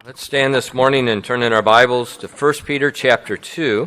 Let's stand this morning and turn in our Bibles to 1 Peter chapter 2.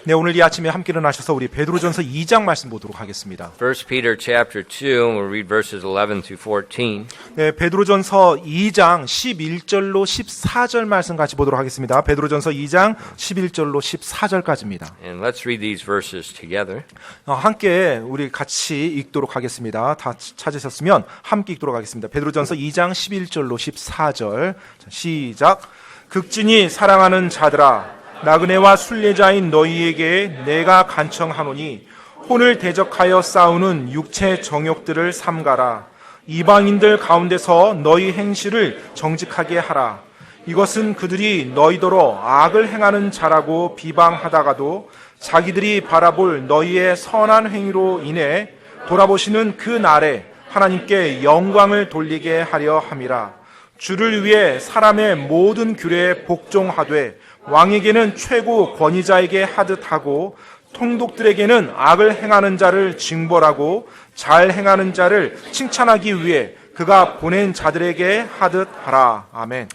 네, 오늘 이 아침에 함께 일어나셔서 우리 베드로전서 2장 말씀 보도록 하겠습니다. 1 Peter chapter 2, and we'll read verses 11 through 14. 네, 베드로전서 2장 11절로 14절 말씀 같이 보도록 하겠습니다. 베드로전서 2장 11절로 14절까지입니다. And let's read these verses together. 함께 우리 같이 읽도록 하겠습니다. 다 찾으셨으면 함께 읽도록 하겠습니다. 베드로전서 2장 11절로 14절. 자, 시작. 극진히 사랑하는 자들아, 나그네와 순례자인 너희에게 내가 간청하노니 혼을 대적하여 싸우는 육체 정욕들을 삼가라. 이방인들 가운데서 너희 행실을 정직하게 하라. 이것은 그들이 너희더러 악을 행하는 자라고 비방하다가도 자기들이 바라볼 너희의 선한 행위로 인해 돌아보시는 그 날에 하나님께 영광을 돌리게 하려 함이라. 주를 위해 사람의 모든 규례에 복종하되 왕에게는 최고 권위자에게 하듯 하고 통독들에게는 악을 행하는 자를 징벌하고 잘 행하는 자를 칭찬하기 위해 그가 보낸 자들에게 하듯 하라. 아멘.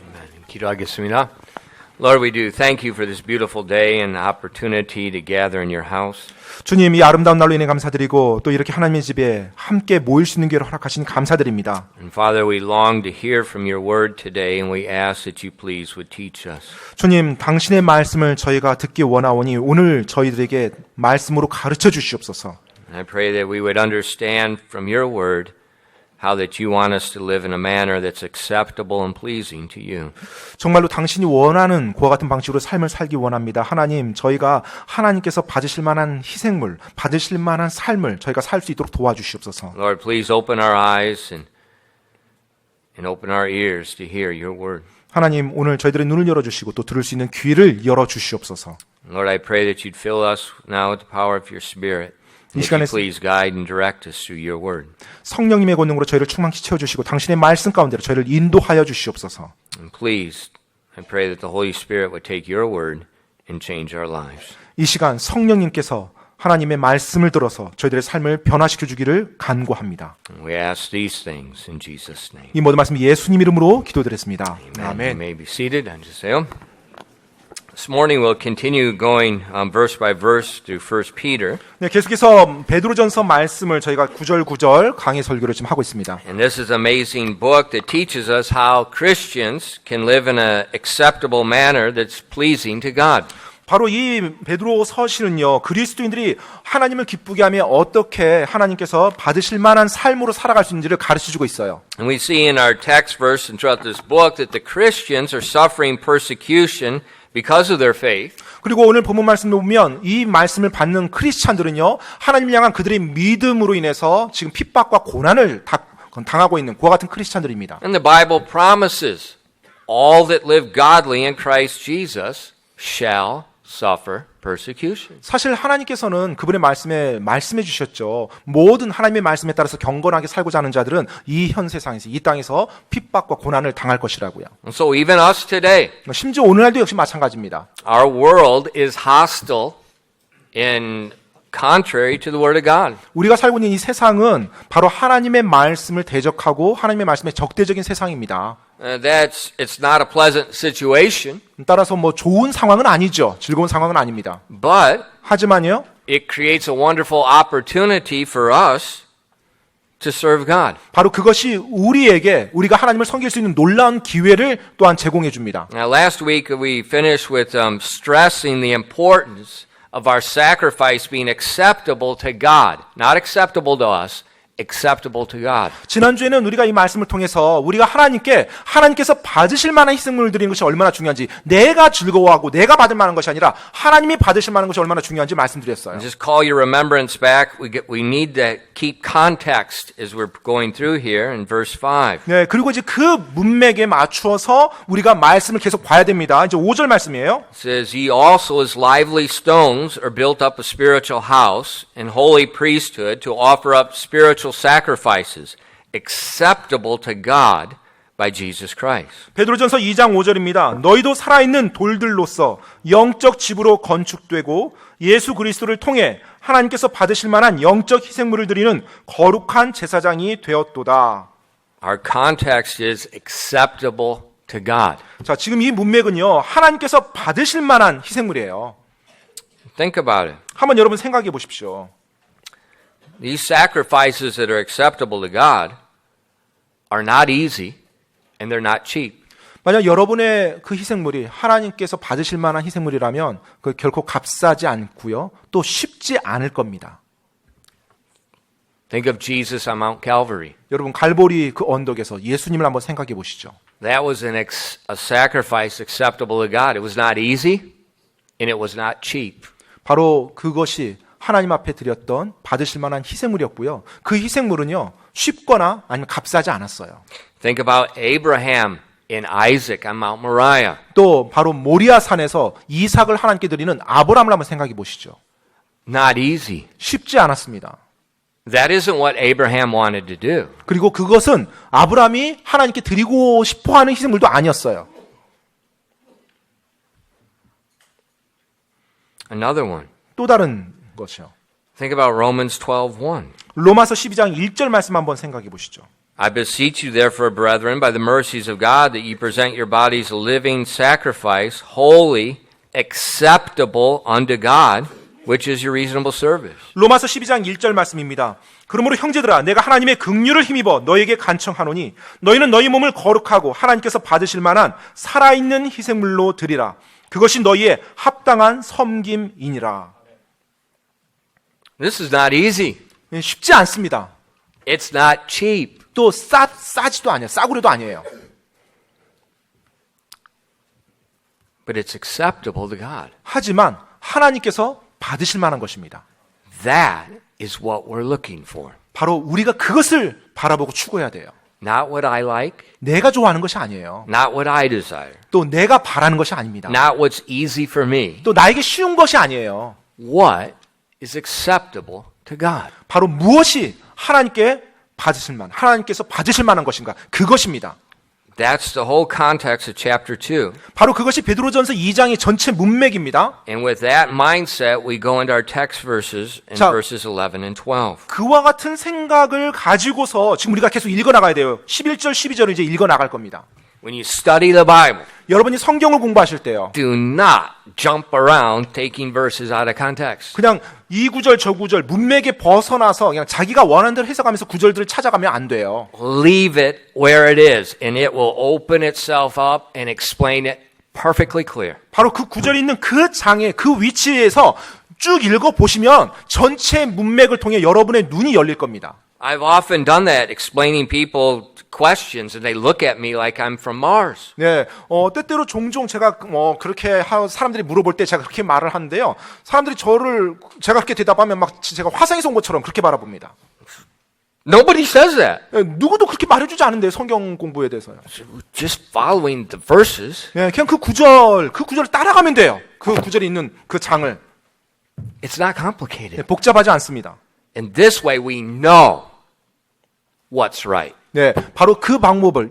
기도하겠습니다. Lord, we do thank you for this beautiful day and opportunity to gather in your house. 주님, 이 아름다운 날로 인해 감사드리고 또 이렇게 하나님의 집에 함께 모일 수 있는 기회를 허락하신 감사드립니다. And Father, we long to hear from your word today, and we ask that you please would teach us. 주님, 당신의 말씀을 저희가 듣기 원하오니 오늘 저희들에게 말씀으로 가르쳐 주시옵소서. And I pray that we would understand from your word how that you want us to live in a manner that's acceptable and pleasing to you. 정말로 당신이 원하는 그와 같은 방식으로 삶을 살기 원합니다. 하나님, 저희가 하나님께서 받으실 만한 희생물, 받으실 만한 삶을 저희가 살 수 있도록 도와주시옵소서. Lord, please open our eyes and open our ears to hear your word. 하나님, 오늘 저희들의 눈을 열어주시고 또 들을 수 있는 귀를 열어주시옵소서. Lord, I pray that you'd fill us now with the power of your Spirit. 이 Would you 시간에 please guide and direct us through your word. 성령님의 권능으로 저희를 충만히 채워주시고 당신의 말씀 가운데로 저희를 인도하여 주시옵소서. And please, I pray that the Holy Spirit would take your word and change our lives. 이 시간 성령님께서 하나님의 말씀을 들어서 저희들의 삶을 변화시켜 주기를 간구합니다. And we ask these things in Jesus' name. 이 모든 말씀 예수님 이름으로 기도드렸습니다. You 아멘. may be seated. 앉으세요. This morning we'll continue going verse by verse through 1 Peter. 네, 계속해서 베드로전서 말씀을 저희가 구절 강해 설교를 지금 하고 있습니다. And this is an amazing book that teaches us how Christians can live in an acceptable manner that's pleasing to God. 바로 이 베드로 서신은요, 그리스도인들이 하나님을 기쁘게 하며 어떻게 하나님께서 받으실 만한 삶으로 살아갈 수 있는지를 가르쳐주고 있어요. And we see in our text verse and throughout this book that the Christians are suffering persecution because of their faith. 그리고 오늘 본문 말씀을 보면 이 말씀을 받는 크리스찬들은요, 하나님을 향한 그들의 믿음으로 인해서 지금 핍박과 고난을 당하고 있는 그와 같은 크리스찬들입니다. And the Bible promises all that live godly in Christ Jesus shall suffer persecution. 사실 하나님께서는 그분의 말씀에 말씀해 주셨죠. 모든 하나님의 말씀에 따라서 경건하게 살고자 하는 자들은 이 현 세상에서, 이 땅에서 핍박과 고난을 당할 것이라고요. And so even us today, 심지어 오늘날도 역시 마찬가지입니다. our world is hostile in contrary to the Word of God. 우리가 살고 있는 이 세상은 바로 하나님의 말씀을 대적하고 하나님의 말씀에 적대적인 세상입니다. It's not a pleasant situation, 따라서 뭐 좋은 상황은 아니죠. 즐거운 상황은 아닙니다. but 하지만요, it creates a wonderful opportunity for us to serve God. 바로 그것이 우리에게 우리가 하나님을 섬길 수 있는 놀라운 기회를 또한 제공해 줍니다. Now, last week we finished with stressing the importance of our sacrifice being acceptable to God, not acceptable to us, acceptable to God. 지난주에는 우리가 이 말씀을 통해서 우리가 하나님께서 받으실 만한 희생물을 드리는 것이 얼마나 중요한지, 내가 즐거워하고 내가 받을 만한 것이 아니라 하나님이 받으실 만한 것이 얼마나 중요한지 말씀드렸어요. Just call your remembrance back. We need to keep context as we're going through here in verse 5. 네, 그리고 이제 그 문맥에 맞추어서 우리가 말씀을 계속 봐야 됩니다. 이제 5절 말씀이에요. It says, Ye also as lively stones are built up a spiritual house and holy priesthood to offer up spiritual sacrifices acceptable to God by Jesus Christ. 베드로전서 2장 5절입니다. 너희도 살아있는 돌들로서 영적 집으로 건축되고 예수 그리스도를 통해 하나님께서 받으실 만한 영적 희생물을 드리는 거룩한 제사장이 되었도다. Our context is acceptable to God. 자, 지금 이 문맥은요, 하나님께서 받으실 만한 희생물이에요. Think about it. 한번 여러분 생각해 보십시오. These sacrifices that are acceptable to God are not easy and they're not cheap. 만약 여러분의 그 희생물이 하나님께서 받으실 만한 희생물이라면 그 결코 값싸지 않고요. 또 쉽지 않을 겁니다. Think of Jesus on Mount Calvary. 여러분 갈보리 그 언덕에서 예수님을 한번 생각해 보시죠. That was a sacrifice acceptable to God. It was not easy and it was not cheap. 바로 그것이 하나님 앞에 드렸던 받으실 만한 희생물이었고요. 그 희생물은요. 쉽거나 아니면 값싸지 않았어요. Think about Abraham and Isaac on Mount Moriah. 또 바로 모리아 산에서 이삭을 하나님께 드리는 아브라함을 한번 생각해 보시죠. Not easy. 쉽지 않았습니다. That isn't what Abraham wanted to do. 그리고 그것은 아브라함이 하나님께 드리고 싶어하는 희생물도 아니었어요. Another one. 또 다른 것이요. Think about Romans 12:1. 로마서 12장 1절 말씀 한번 생각해 보시죠. I beseech you therefore, brethren, by the mercies of God, that ye present your bodies a living sacrifice, holy, acceptable unto God, which is your reasonable service. 로마서 12장 1절 말씀입니다. 그러므로 형제들아 내가 하나님의 긍휼을 힘입어 너에게 간청하노니 너희는 너희 몸을 거룩하고 하나님께서 받으실 만한 살아있는 희생물로 드리라. 그것이 너희의 합당한 섬김이니라. This is not easy. 쉽지 않습니다. It's not cheap. 또 싸지도 아니에요. 싸구려도 아니에요. But it's acceptable to God. 하지만 하나님께서 받으실 만한 것입니다. That is what we're looking for. 바로 우리가 그것을 바라보고 추구해야 돼요. Not what I like, 내가 좋아하는 것이 아니에요. not what I desire, 또 내가 바라는 것이 아닙니다. not what's easy for me. 또 나에게 쉬운 것이 아니에요. What is acceptable to God? 바로 무엇이 하나님께서 받으실 만한 것인가? 그것입니다. That's the whole context of chapter 2. 바로 그것이 베드로전서 2장의 전체 문맥입니다. And with that mindset, we go into our text verses in 자, verses 11 and 12. 그와 같은 생각을 가지고서 지금 우리가 계속 읽어나가야 돼요. 11절, 12절을 이제 읽어나갈 겁니다. When you study the Bible, 여러분이 성경을 공부하실 때요. do not jump around taking verses out of context. 그냥 이 구절 저 구절 문맥에 벗어나서 그냥 자기가 원하는 대로 해석하면서 구절들을 찾아가면 안 돼요. Leave it where it is, and it will open itself up and explain it perfectly clear. 바로 그 구절이 있는 그 장에 그 위치에서 쭉 읽어보시면 전체 문맥을 통해 여러분의 눈이 열릴 겁니다. I've often done that, explaining people questions, and they look at me like I'm from Mars. 네, 때때로 종종 제가 그렇게 사람들이 물어볼 때 제가 그렇게 말을 하는데요. 사람들이 제가 그렇게 대답하면 막 제가 화성에서 온 것처럼 그렇게 바라봅니다. Nobody says that. 네, 누구도 그렇게 말해주지 않은데 성경 공부에 대해서요. Just following the verses. 네, 그냥 그 구절을 따라가면 돼요. 그 구절이 있는 그 장을. It's not complicated. 네, 복잡하지 않습니다. And this way we know what's right. 네, 바로 그 방법을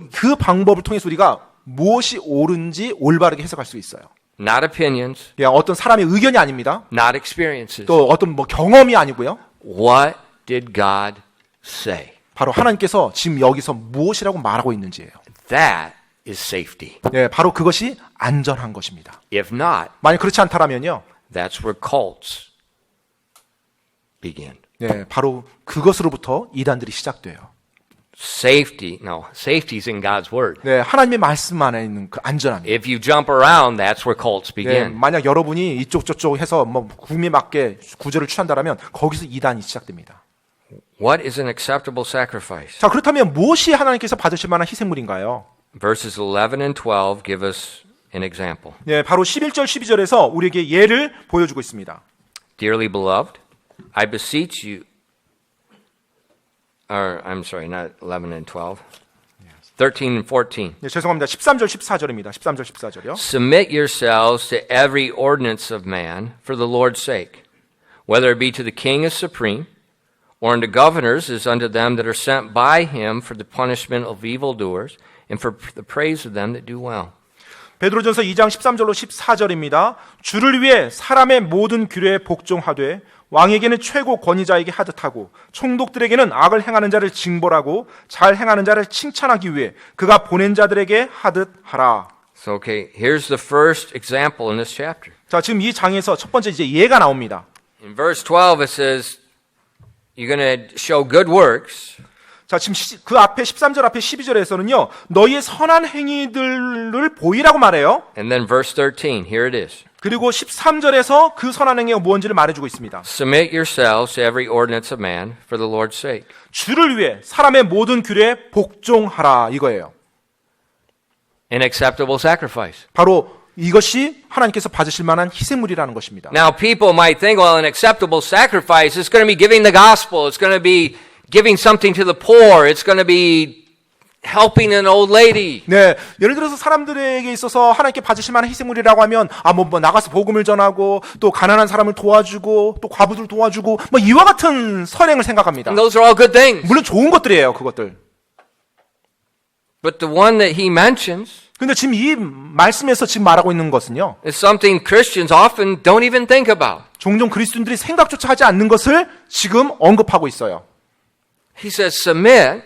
통해서 우리가 무엇이 옳은지 올바르게 해석할 수 있어요. Not opinions, 예, 어떤 사람의 의견이 아닙니다. not experiences. 또 어떤 경험이 아니고요. What did God say? 바로 하나님께서 지금 여기서 무엇이라고 말하고 있는지예요. That is safety. 네, 바로 그것이 안전한 것입니다. If not, 만약 그렇지 않다라면요. that's where cults begin. 네, 바로 그것으로부터 이단들이 시작돼요. Safety is in God's word. 네, 하나님의 말씀 안에 있는 그 안전함이. If you jump around, that's where cults 네, begin. 만약 여러분이 이쪽 저쪽 해서 구미에 맞게 구절을 취한다라면 거기서 이단이 시작됩니다. What is an acceptable sacrifice? 자, 그렇다면 무엇이 하나님께서 받으실 만한 희생물인가요? Verses 11 and 12 give us an example. 네, 바로 11절 12절에서 우리에게 예를 보여주고 있습니다. Dearly beloved, I beseech you, I'm sorry, not 11 and 12. 13 and 14. 네, 죄송합니다. 13절 14절입니다. 13절 14절이요. Submit yourselves to every ordinance of man for the Lord's sake, whether it be to the king as supreme, or unto governors as unto them that are sent by him for the punishment of evildoers, and for the praise of them that do well. 베드로전서 2장 13절로 14절입니다. 주를 위해 사람의 모든 규례에 복종하되 왕에게는 최고 권위자에게 하듯하고 총독들에게는 악을 행하는 자를 징벌하고 잘 행하는 자를 칭찬하기 위해 그가 보낸 자들에게 하듯 하라. So, okay, here's the first example in this chapter. 자, 지금 이 장에서 첫 번째 이제 예가 나옵니다. In verse 12, it says, you're going to show good works. 자, 지금 그 앞에 13절 앞에 12절에서는요. 너희의 선한 행위들을 보이라고 말해요. And then verse 13, here it is. 그리고 13절에서 그 선한 행위가 무엇인지를 말해주고 있습니다. Submit yourselves to every ordinance of man for the Lord's sake. 주를 위해 사람의 모든 규례에 복종하라 이거예요. An acceptable sacrifice. 바로 이것이 하나님께서 받으실 만한 희생물이라는 것입니다. Now, people might think, well, an acceptable sacrifice is going to be giving the gospel. It's going to be giving something to the poor. It's going to be helping an old lady. 네, 예를 들어서 사람들에게 있어서 하나님께 받으실 만한 희생물이라고 하면 뭐 나가서 복음을 전하고 또 가난한 사람을 도와주고 또 과부들 도와주고 뭐 이와 같은 선행을 생각합니다. And those are all good things. 물론 좋은 것들이에요, 그것들. But the one that he mentions 근데 지금 이 말씀에서 지금 말하고 있는 것은요. is something Christians often don't even think about. 종종 그리스도인들이 생각조차 하지 않는 것을 지금 언급하고 있어요. He says, submit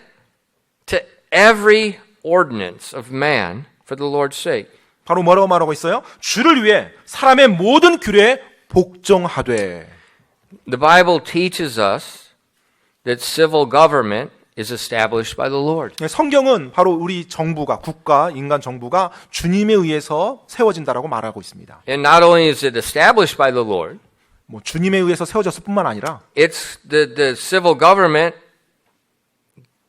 to every ordinance of man for the Lord's sake. 바로 뭐라고 말하고 있어요? 주를 위해 사람의 모든 규례에 복종하되. The Bible teaches us that civil government is established by the Lord. 성경은 바로 우리 정부가, 국가, 인간 정부가 주님에 의해서 세워진다라고 말하고 있습니다. And not only is it established by the Lord, 뭐 주님에 의해서 세워졌을 뿐만 아니라 it's the civil government,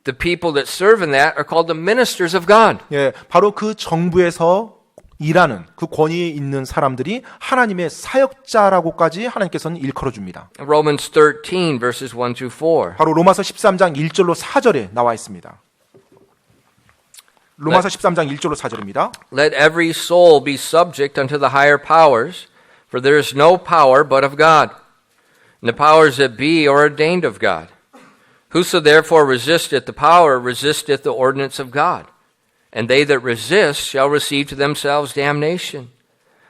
the people that serve in that are called the ministers of God. 예, 바로 그 정부에서 일하는 그 권위에 있는 사람들이 하나님의 사역자라고까지 하나님께서는 일컬어 줍니다. Romans 13 verses 1 through 4. 바로 로마서 13장 1절로 4절에 나와 있습니다. 로마서 13장 1절로 4절입니다. Let every soul be subject unto the higher powers, for there is no power but of God. And the powers that be are ordained of God. Whoso therefore resisteth the power resisteth the ordinance of God. And they that resist shall receive to themselves damnation.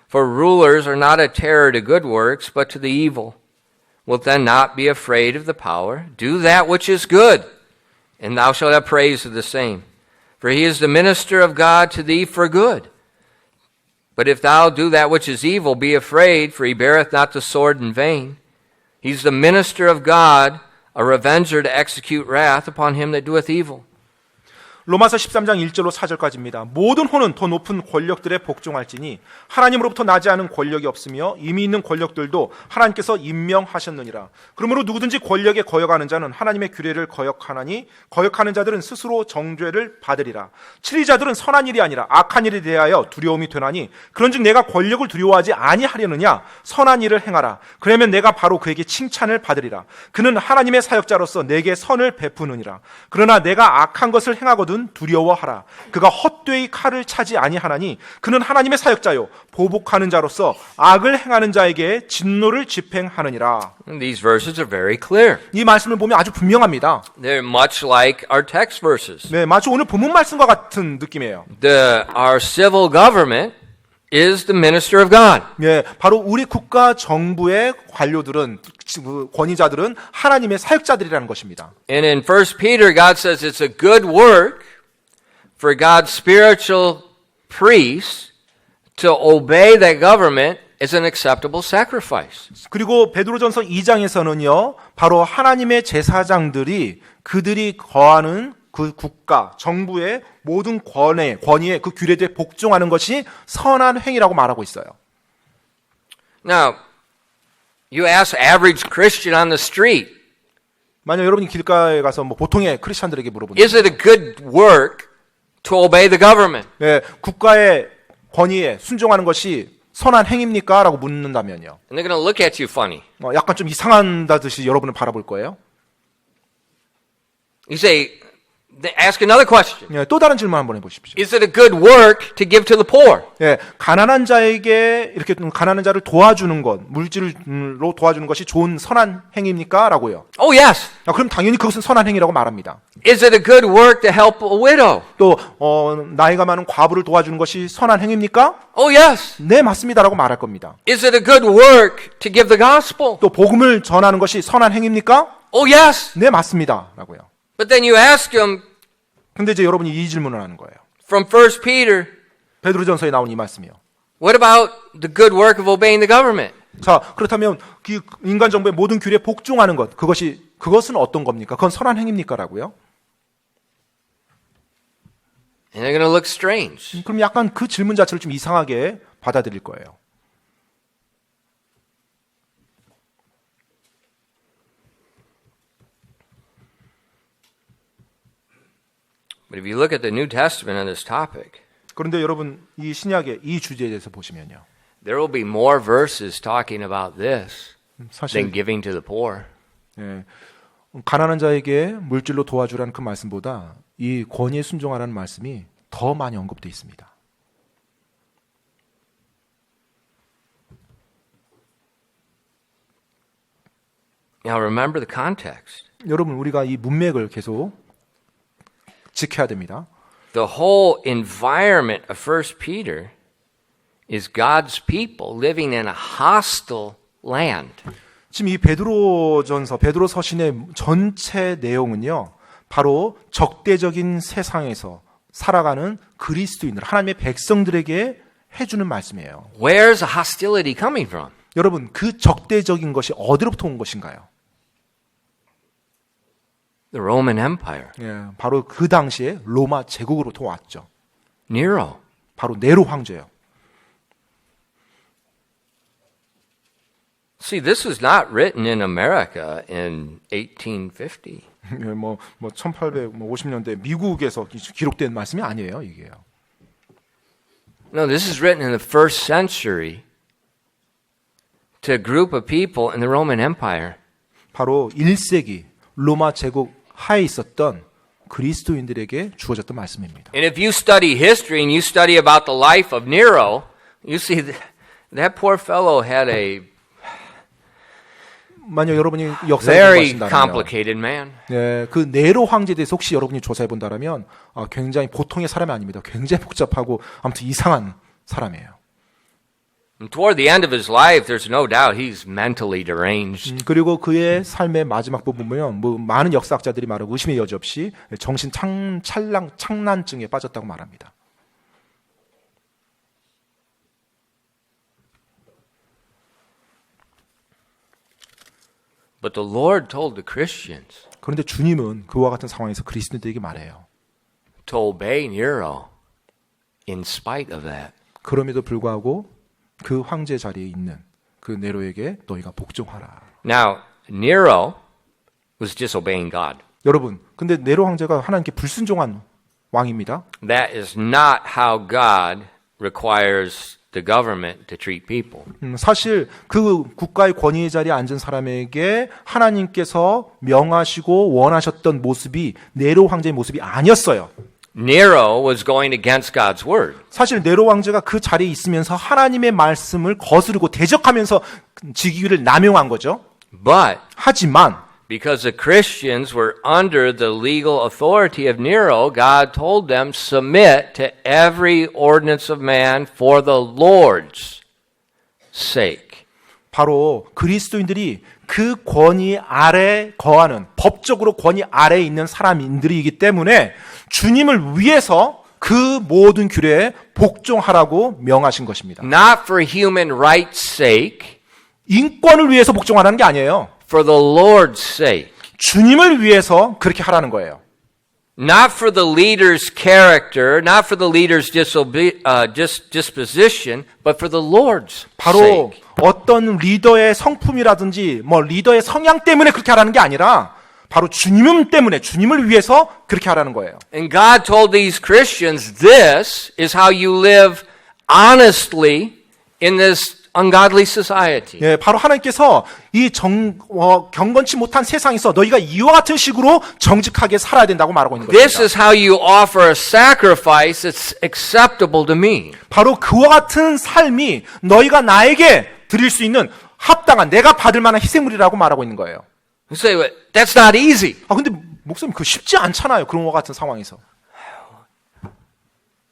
For rulers are not a terror to good works, but to the evil. Wilt then not be afraid of the power? Do that which is good, and thou shalt have praise of the same. For he is the minister of God to thee for good. But if thou do that which is evil, be afraid, for he beareth not the sword in vain. He is the minister of God, a revenger to execute wrath upon him that doeth evil. 로마서 13장 1절로 4절까지입니다. 모든 혼은 더 높은 권력들에 복종할지니 하나님으로부터 나지 않은 권력이 없으며 이미 있는 권력들도 하나님께서 임명하셨느니라. 그러므로 누구든지 권력에 거역하는 자는 하나님의 규례를 거역하나니 거역하는 자들은 스스로 정죄를 받으리라. 치리자들은 선한 일이 아니라 악한 일에 대하여 두려움이 되나니 그런즉 내가 권력을 두려워하지 아니하려느냐. 선한 일을 행하라. 그러면 내가 바로 그에게 칭찬을 받으리라. 그는 하나님의 사역자로서 내게 선을 베푸느니라. 그러나 내가 악한 것을 행하거든 두려워하라. 그가 헛되이 칼을 차지 아니하나니 그는 하나님의 사역자요 보복하는 자로서 악을 행하는 자에게 진노를 집행하느니라. And these verses are very clear. 이 말씀을 보면 아주 분명합니다. They're much like our text verses. 네, 마치 오늘 본문 말씀과 같은 느낌이에요. Our civil government is the minister of God. 네, 바로 우리 국가 정부의 관료들은 권위자들은 하나님의 사역자들이라는 것입니다. And in 1 Peter, God says it's a good work for God's spiritual priests to obey that government as an acceptable sacrifice. 그리고 베드로전서 2장에서는요, 바로 하나님의 제사장들이 그들이 거하는 그 국가, 정부의 모든 권위에 그 규례에 복종하는 것이 선한 행위라고 말하고 있어요. Now, you ask average Christian on the street, 만약 여러분이 길가에 가서 뭐 보통의 크리스천들에게 물어본다. is it a good work to obey the government? 네, 국가의 권위에 순종하는 것이 선한 행위입니까? 라고 묻는다면요. And they're going to look at you funny. 약간 좀 이상하다듯이 여러분을 바라볼 거예요. You say, Ask another question. 예, 또 다른 질문 한번 해보십시오. Is it a good work to give to the poor? 예, 가난한 자에게 이렇게 가난한 자를 도와주는 것, 물질로 도와주는 것이 좋은 선한 행위입니까? 라고요. Oh, yes. 그럼 당연히 그것은 선한 행위라고 말합니다. Is it a good work to help a widow? 또 나이가 많은 과부를 도와주는 것이 선한 행위입니까? Oh, yes. 네, 맞습니다라고 말할 겁니다. Is it a good work to give the gospel? 또 복음을 전하는 것이 선한 행위입니까? Oh, yes. 네, 맞습니다라고요. But then you ask him 근데 이제 여러분이 이 질문을 하는 거예요. from 1 Peter, 베드로전서에 나온 이 말씀이요. what about the good work of obeying the government? 자, 그렇다면 그 인간 정부의 모든 규례에 복종하는 것, 그것은 어떤 겁니까? 그건 선한 행위입니까라고요? And they're going to look strange. 그럼 약간 그 질문 자체를 좀 이상하게 받아들일 거예요. But if you look at the New Testament on this topic, 그런데 여러분 이 신약의 이 주제에 대해서 보시면요. there will be more verses talking about this than 사실 giving to the poor. 예, 가난한 자에게 물질로 도와주라는 그 말씀보다 이 권위에 순종하라는 말씀이 더 많이 언급되어 있습니다. Now remember the context. 여러분 우리가 이 문맥을 계속 지켜야 됩니다. The whole environment of 1 Peter is God's people living in a hostile land. 지금 이 베드로전서, 베드로 서신의 전체 내용은요. 바로 적대적인 세상에서 살아가는 그리스도인들, 하나님의 백성들에게 해주는 말씀이에요. Where's the hostility coming from? 여러분 그 적대적인 것이 어디로부터 온 것인가요? The Roman Empire. 예, 바로 그 당시에 로마 제국으로부터 왔죠. Nero. 바로 네로 황제요. See, this was not written in America in 1850. 예, 1850년대 미국에서 기록된 말씀이 아니에요, 이게요. No, this is written in the first century to a group of people in the Roman Empire. 바로 1세기 로마 제국 하에 있었던 그리스도인들에게 주어졌던 말씀입니다. And if you study history and you study about the life of Nero, you see that poor fellow had a 만약 여러분이 역사를 very 공부하신다면 complicated man. 네, 그 네로 황제에 대해서 혹시 여러분이 조사해 본다면 굉장히 보통의 사람이 아닙니다. 굉장히 복잡하고 아무튼 이상한 사람이에요. And toward the end of his life, there's no doubt he's mentally deranged. 그리고 그의 삶의 마지막 부분 보면 많은 역사학자들이 말하고 의심의 여지 없이 정신 착란증에 빠졌다고 말합니다. But the Lord told the Christians 그런데 주님은 그와 같은 상황에서 그리스도인들에게 말해요. to obey Nero in spite of that. 그럼에도 불구하고 그 황제 자리에 있는 그 네로에게 너희가 복종하라. Now, Nero was disobeying God. 여러분, 근데 네로 황제가 하나님께 불순종한 왕입니다. That is not how God requires the government to treat people. 사실 그 국가의 권위의 자리에 앉은 사람에게 하나님께서 명하시고 원하셨던 모습이 네로 황제의 모습이 아니었어요. Nero was going against God's word. 사실 네로 황제가 그 자리에 있으면서 하나님의 말씀을 거스르고 대적하면서 직위를 남용한 거죠. But 하지만 because the Christians were under the legal authority of Nero, God told them, submit to every ordinance of man for the Lord's sake. 바로 그리스도인들이 그 권위 아래 거하는 법적으로 권위 아래에 있는 사람들이기 때문에 주님을 위해서 그 모든 규례에 복종하라고 명하신 것입니다. Not for human right's sake, 인권을 위해서 복종하라는 게 아니에요. for the Lord's sake. 주님을 위해서 그렇게 하라는 거예요. Not for the leader's character, not for the leader's disposition, but for the Lord's 바로 sake. 어떤 리더의 성품이라든지 리더의 성향 때문에 그렇게 하라는 게 아니라 바로 주님 때문에 주님을 위해서 그렇게 하라는 거예요. And God told these Christians, this is how you live honestly in this ungodly society. 예, 바로 하나님께서 이 경건치 못한 세상에서 너희가 이와 같은 식으로 정직하게 살아야 된다고 말하고 있는 This 것입니다. is how you offer a sacrifice that's acceptable to me. 바로 그와 같은 삶이 너희가 나에게 드릴 수 있는 합당한 내가 받을 만한 희생물이라고 말하고 있는 거예요. You say, well, that's not easy. 아 근데 목사님 그 쉽지 않잖아요. 그런 것 같은 상황에서.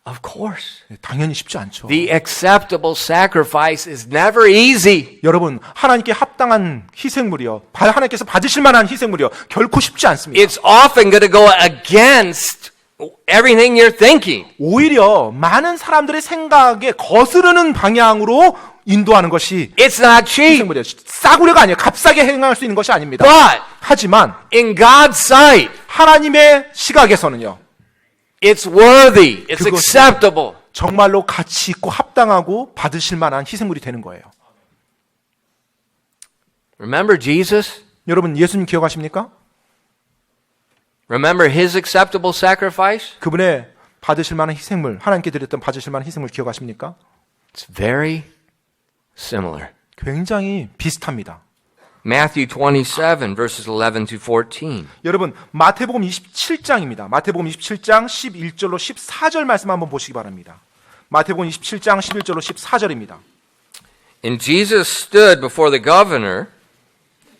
Of course. 당연히 쉽지 않죠. The acceptable sacrifice is never easy. 여러분 하나님께 합당한 희생물이요. 하나님께서 받으실 만한 희생물이요. 결코 쉽지 않습니다. It's often going to go against everything you're thinking. 오히려 많은 사람들의 생각에 거스르는 방향으로 인도하는 것이 It's not cheap. 희생물이에요. 싸구려가 아니에요. 값싸게 행할 수 있는 것이 아닙니다. But 하지만 in God's sight, 하나님의 시각에서는요. it's worthy. It's 그것은- acceptable. 정말로 가치 있고 합당하고 받으실 만한 희생물이 되는 거예요. Remember Jesus? 여러분 예수님 기억하십니까? Remember his acceptable sacrifice? 그분의 받으실 만한 희생물, 하나님께 드렸던 받으실 만한 희생물 기억하십니까? It's very similar. 굉장히 비슷합니다. Matthew 27, verses 11 to 14. 여러분 마태복음 27장입니다. 마태복음 27장 11절로 14절 말씀 한번 보시기 바랍니다. 마태복음 27장 11절로 14절입니다. And Jesus stood before the governor,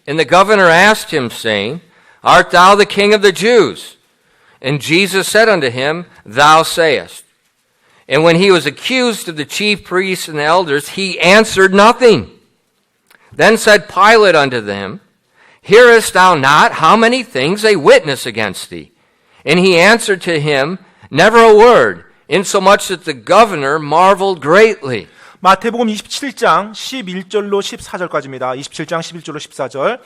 and the governor asked him, saying, Art thou the king of the Jews? And Jesus said unto him, Thou sayest. And when he was accused of the chief priests and elders, he answered nothing. Then said Pilate unto them, Hearest thou not how many things they witness against thee? And he answered to him, Never a word, insomuch that the governor marveled greatly. 마태복음 27장 11절로 14절까지입니다. 27장 11절로 14절.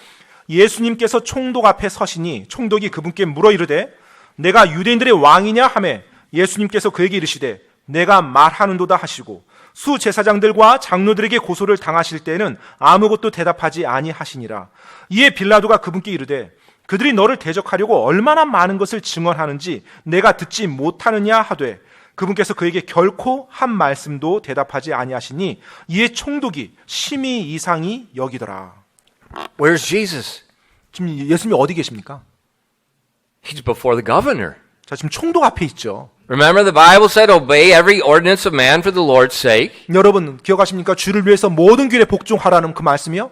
예수님께서 총독 앞에 서시니 총독이 그분께 물어 이르되 내가 유대인들의 왕이냐 하매 예수님께서 그에게 이르시되 내가 말하는도다 하시고 수제사장들과 장로들에게 고소를 당하실 때는 아무것도 대답하지 아니하시니라. 이에 빌라도가 그분께 이르되 그들이 너를 대적하려고 얼마나 많은 것을 증언하는지 내가 듣지 못하느냐 하되 그분께서 그에게 결코 한 말씀도 대답하지 아니하시니 이에 총독이 심히 이상히 여기더라. Where's Jesus? 지금 예수님이 어디 계십니까? He's before the governor. 자, 지금 총독 앞에 있죠. Remember the Bible said, obey every ordinance of man for the Lord's sake. 여러분 기억하십니까? 주를 위해서 모든 길에 복종하라는 그 말씀이요?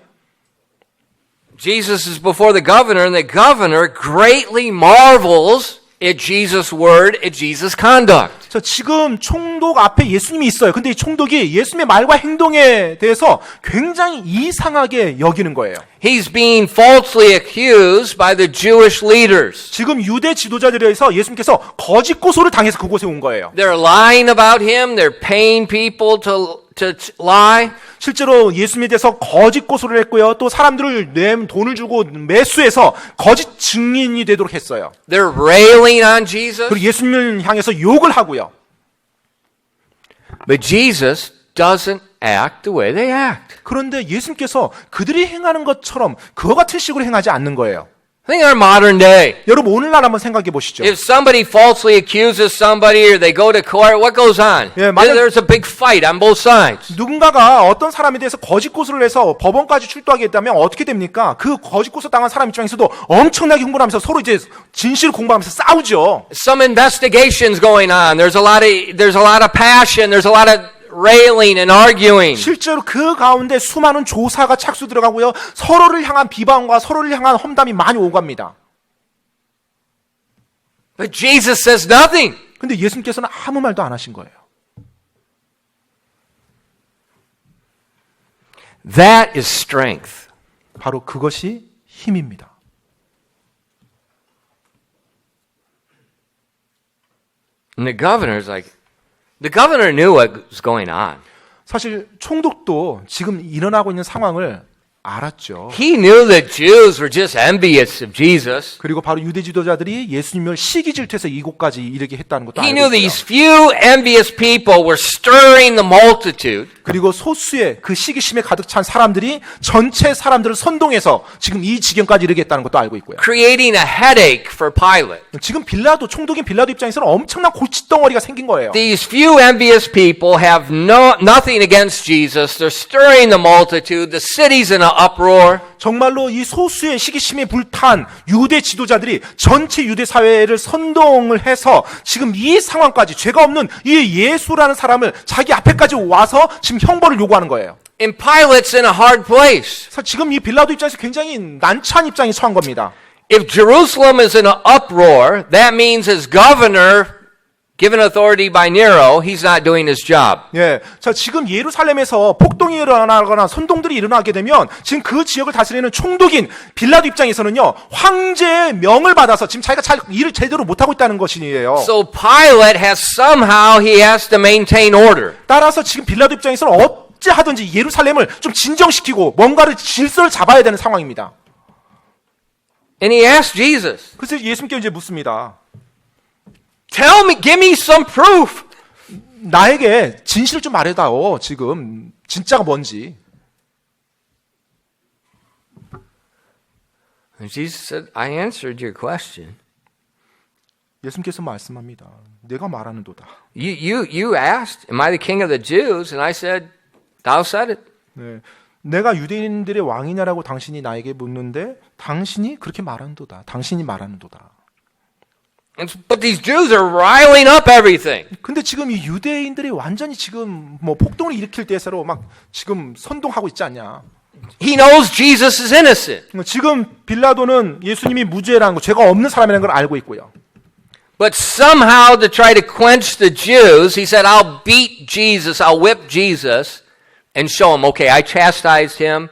Jesus is before the governor, and the governor greatly marvels at Jesus' word, at Jesus' conduct. 자, 지금 총독 앞에 예수님이 있어요. 근데 이 총독이 예수님의 말과 행동에 대해서 굉장히 이상하게 여기는 거예요. He's being falsely accused by the Jewish leaders. 지금 유대 지도자들에 의해서 예수님께서 거짓 고소를 당해서 그곳에 온 거예요. They're lying about him. They're paying people to lie. 실제로 예수님에 대해서 거짓 고소를 했고요. 또 사람들을 돈을 주고 매수해서 거짓 증인이 되도록 했어요. They're railing on Jesus. 그리고 예수님을 향해서 욕을 하고요. But Jesus doesn't act the way they act. 그런데 예수님께서 그들이 행하는 것처럼 그와 같은 식으로 행하지 않는 거예요. Think our modern day. 여러분 오늘날 한번 생각해 보시죠. If somebody falsely accuses somebody or they go to court, what goes on? Yeah, 만약- There's a big fight on both sides. 누군가가 어떤 사람에 대해서 거짓 고소를 해서 법원까지 출두하게 됐다면 어떻게 됩니까? 그 거짓 고소 당한 사람 입장에서도 엄청나게 흥분하면서 서로 이제 진실을 공부하면서 싸우죠. Some investigations going on. There's a lot of passion. There's a lot of railing and arguing. 실제로 그 가운데 수많은 조사가 착수 들어가고요. 서로를 향한 비방과 서로를 향한 험담이 많이 오갑니다. But Jesus says nothing. 근데 예수님께서는 아무 말도 안 하신 거예요. That is strength. 바로 그것이 힘입니다. And the governor's like, the governor knew what was going on. 사실 총독도 지금 일어나고 있는 상황을 알았죠. He knew the Jews were just envious of Jesus. 그리고 바로 유대 지도자들이 예수님을 시기 질투해서 이곳까지 이르게 했다는 것도 He 알고 knew 있어요. these few envious people were stirring the multitude. 그리고 소수의 그 시기심에 가득 찬 사람들이 전체 사람들을 선동해서 지금 이 지경까지 이르겠다는 것도 알고 있고요. creating a headache for Pilate. 지금 빌라도 총독인 빌라도 입장에서는 엄청난 골칫덩어리가 생긴 거예요. These few envious people have nothing against Jesus. They're stirring the multitude. The city's in an uproar. 정말로 이 소수의 시기심에 불탄 유대 지도자들이 전체 유대 사회를 선동을 해서 지금 이 상황까지 죄가 없는 이 예수라는 사람을 자기 앞에까지 와서 지금 형벌을 요구하는 거예요. And Pilate's in a hard place. 그래서 지금 이 빌라도 입장에서 굉장히 난처한 입장에 처한 겁니다. If Jerusalem is in an uproar, that means his governor, given authority by Nero, he's not doing his job. 예. 자, 지금 예루살렘에서 폭동이 일어나거나 선동들이 일어나게 되면 지금 그 지역을 다스리는 총독인 빌라도 입장에서는요, 황제의 명을 받아서 지금 자기가 잘 일을 제대로 못하고 있다는 것이에요. So Pilate he has to maintain order. 따라서 지금 빌라도 입장에서는 어찌 하든지 예루살렘을 좀 진정시키고 뭔가를 질서를 잡아야 되는 상황입니다. And he asked Jesus, 그래서 예수님께 이제 묻습니다. give me some proof. 나에게 진실을 좀 말해다오. 지금 진짜가 뭔지. And Jesus said, I answered your question. 예수님께서 말씀합니다. 내가 말하는도다. You asked, am I the king of the Jews? And I said, thou said it. 네. 내가 유대인들의 왕이냐라고 당신이 나에게 묻는데 당신이 그렇게 말하는도다. 당신이 말하는도다. But these Jews are riling up everything. 근데 지금 이 유대인들이 완전히 지금 뭐 폭동을 일으킬 때서로 막 지금 선동하고 있지 않냐. He knows Jesus is innocent. 지금 빌라도는 예수님이 무죄라는 거, 죄가 없는 사람이라는 걸 알고 있고요. But somehow to try to quench the Jews, he said, I'll beat Jesus, I'll whip Jesus and show him, okay, I chastised him.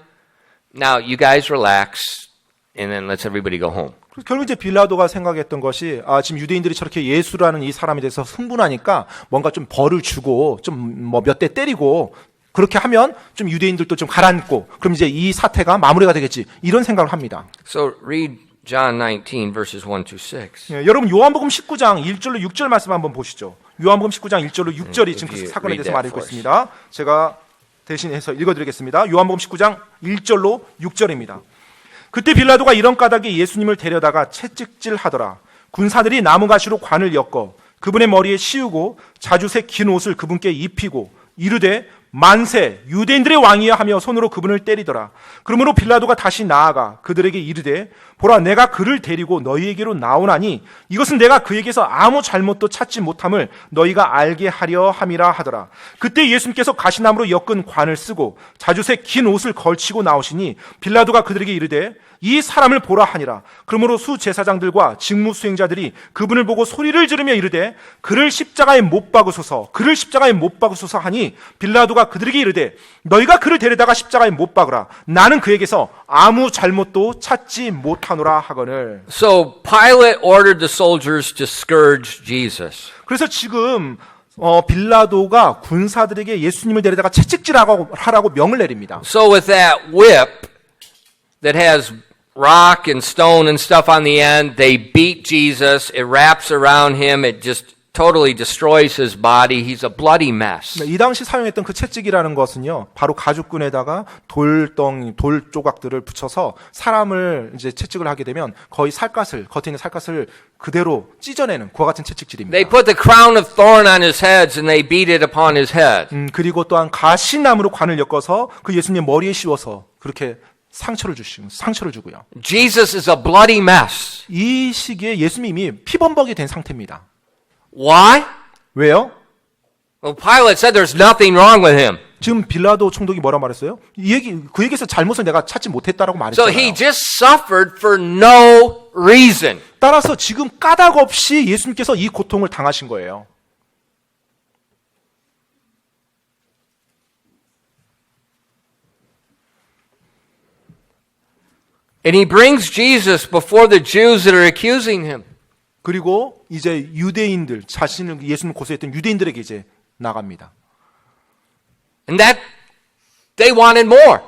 Now you guys relax and then let's everybody go home. 결국 이제 빌라도가 생각했던 것이 지금 유대인들이 저렇게 예수라는 이 사람에 대해서 흥분하니까 뭔가 좀 벌을 주고 좀 뭐 몇 대 때리고 그렇게 하면 좀 유대인들도 좀 가라앉고 그럼 이제 이 사태가 마무리가 되겠지 이런 생각을 합니다. So read John 19 verses 1 to 6. 예, 여러분 요한복음 19장 1절로 6절 말씀 한번 보시죠. 요한복음 19장 1절로 6절이 지금 그 사건에 대해서 말하고 있습니다. 제가 대신해서 읽어드리겠습니다. 요한복음 19장 1절로 6절입니다. 그때 빌라도가 이런 까닭에 예수님을 데려다가 채찍질하더라. 군사들이 나무가시로 관을 엮어 그분의 머리에 씌우고 자주색 긴 옷을 그분께 입히고 이르되 만세 유대인들의 왕이야 하며 손으로 그분을 때리더라. 그러므로 빌라도가 다시 나아가 그들에게 이르되 보라 내가 그를 데리고 너희에게로 나오나니 이것은 내가 그에게서 아무 잘못도 찾지 못함을 너희가 알게 하려 함이라 하더라. 그때 예수님께서 가시나무로 엮은 관을 쓰고 자주색 긴 옷을 걸치고 나오시니 빌라도가 그들에게 이르되 이 사람을 보라 하니라. 그러므로 수제사장들과 직무수행자들이 그분을 보고 소리를 지르며 이르되 그를 십자가에 못 박으소서 그를 십자가에 못 박으소서 하니 빌라도가 그들에게 이르되 너희가 그를 데려다가 십자가에 못 박으라. 나는 그에게서 아무 잘못도 찾지 못하노라 하거늘. So Pilate ordered the soldiers to scourge Jesus. 그래서 지금 빌라도가 군사들에게 예수님을 데려다가 채찍질하라고 명을 내립니다. So with that whip that has rock and stone and stuff on the end, they beat Jesus. It wraps around him. It just totally destroys his body. He's a bloody mess. 이 당시 사용했던 그 채찍이라는 것은요, 바로 가죽끈에다가 돌 조각들을 붙여서 사람을 이제 채찍을 하게 되면 거의 겉에 있는 살갗을 그대로 찢어내는 그와 같은 채찍질입니다. They put the crown of thorn on his head and they beat it upon his head. 그리고 또한 가시나무로 관을 엮어서 그 예수님 머리에 씌워서 그렇게 상처를 주고요. Jesus is a bloody mess. 이 시기에 예수님이 피범벅이 된 상태입니다. Why? 왜요? Well, Pilate said there's nothing wrong with him. 지금 빌라도 총독이 뭐라 말했어요? 그에게서 잘못을 내가 찾지 못했다라고 So 말했잖아요. he just suffered for no reason. 따라서 지금 까닭 없이 예수님께서 이 고통을 당하신 거예요. And he brings Jesus before the Jews that are accusing him. 그리고 이제 유대인들, 자신을 예수님을 고소했던 유대인들에게 이제 나갑니다. And that they wanted more.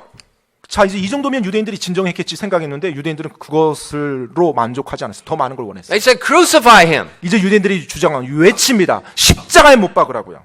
자, 이제 이 정도면 유대인들이 진정했겠지 생각했는데 유대인들은 그것으로 만족하지 않았어요. 더 많은 걸 원했어요. They said, crucify him. 이제 유대인들이 외칩니다. 십자가에 못 박으라고요.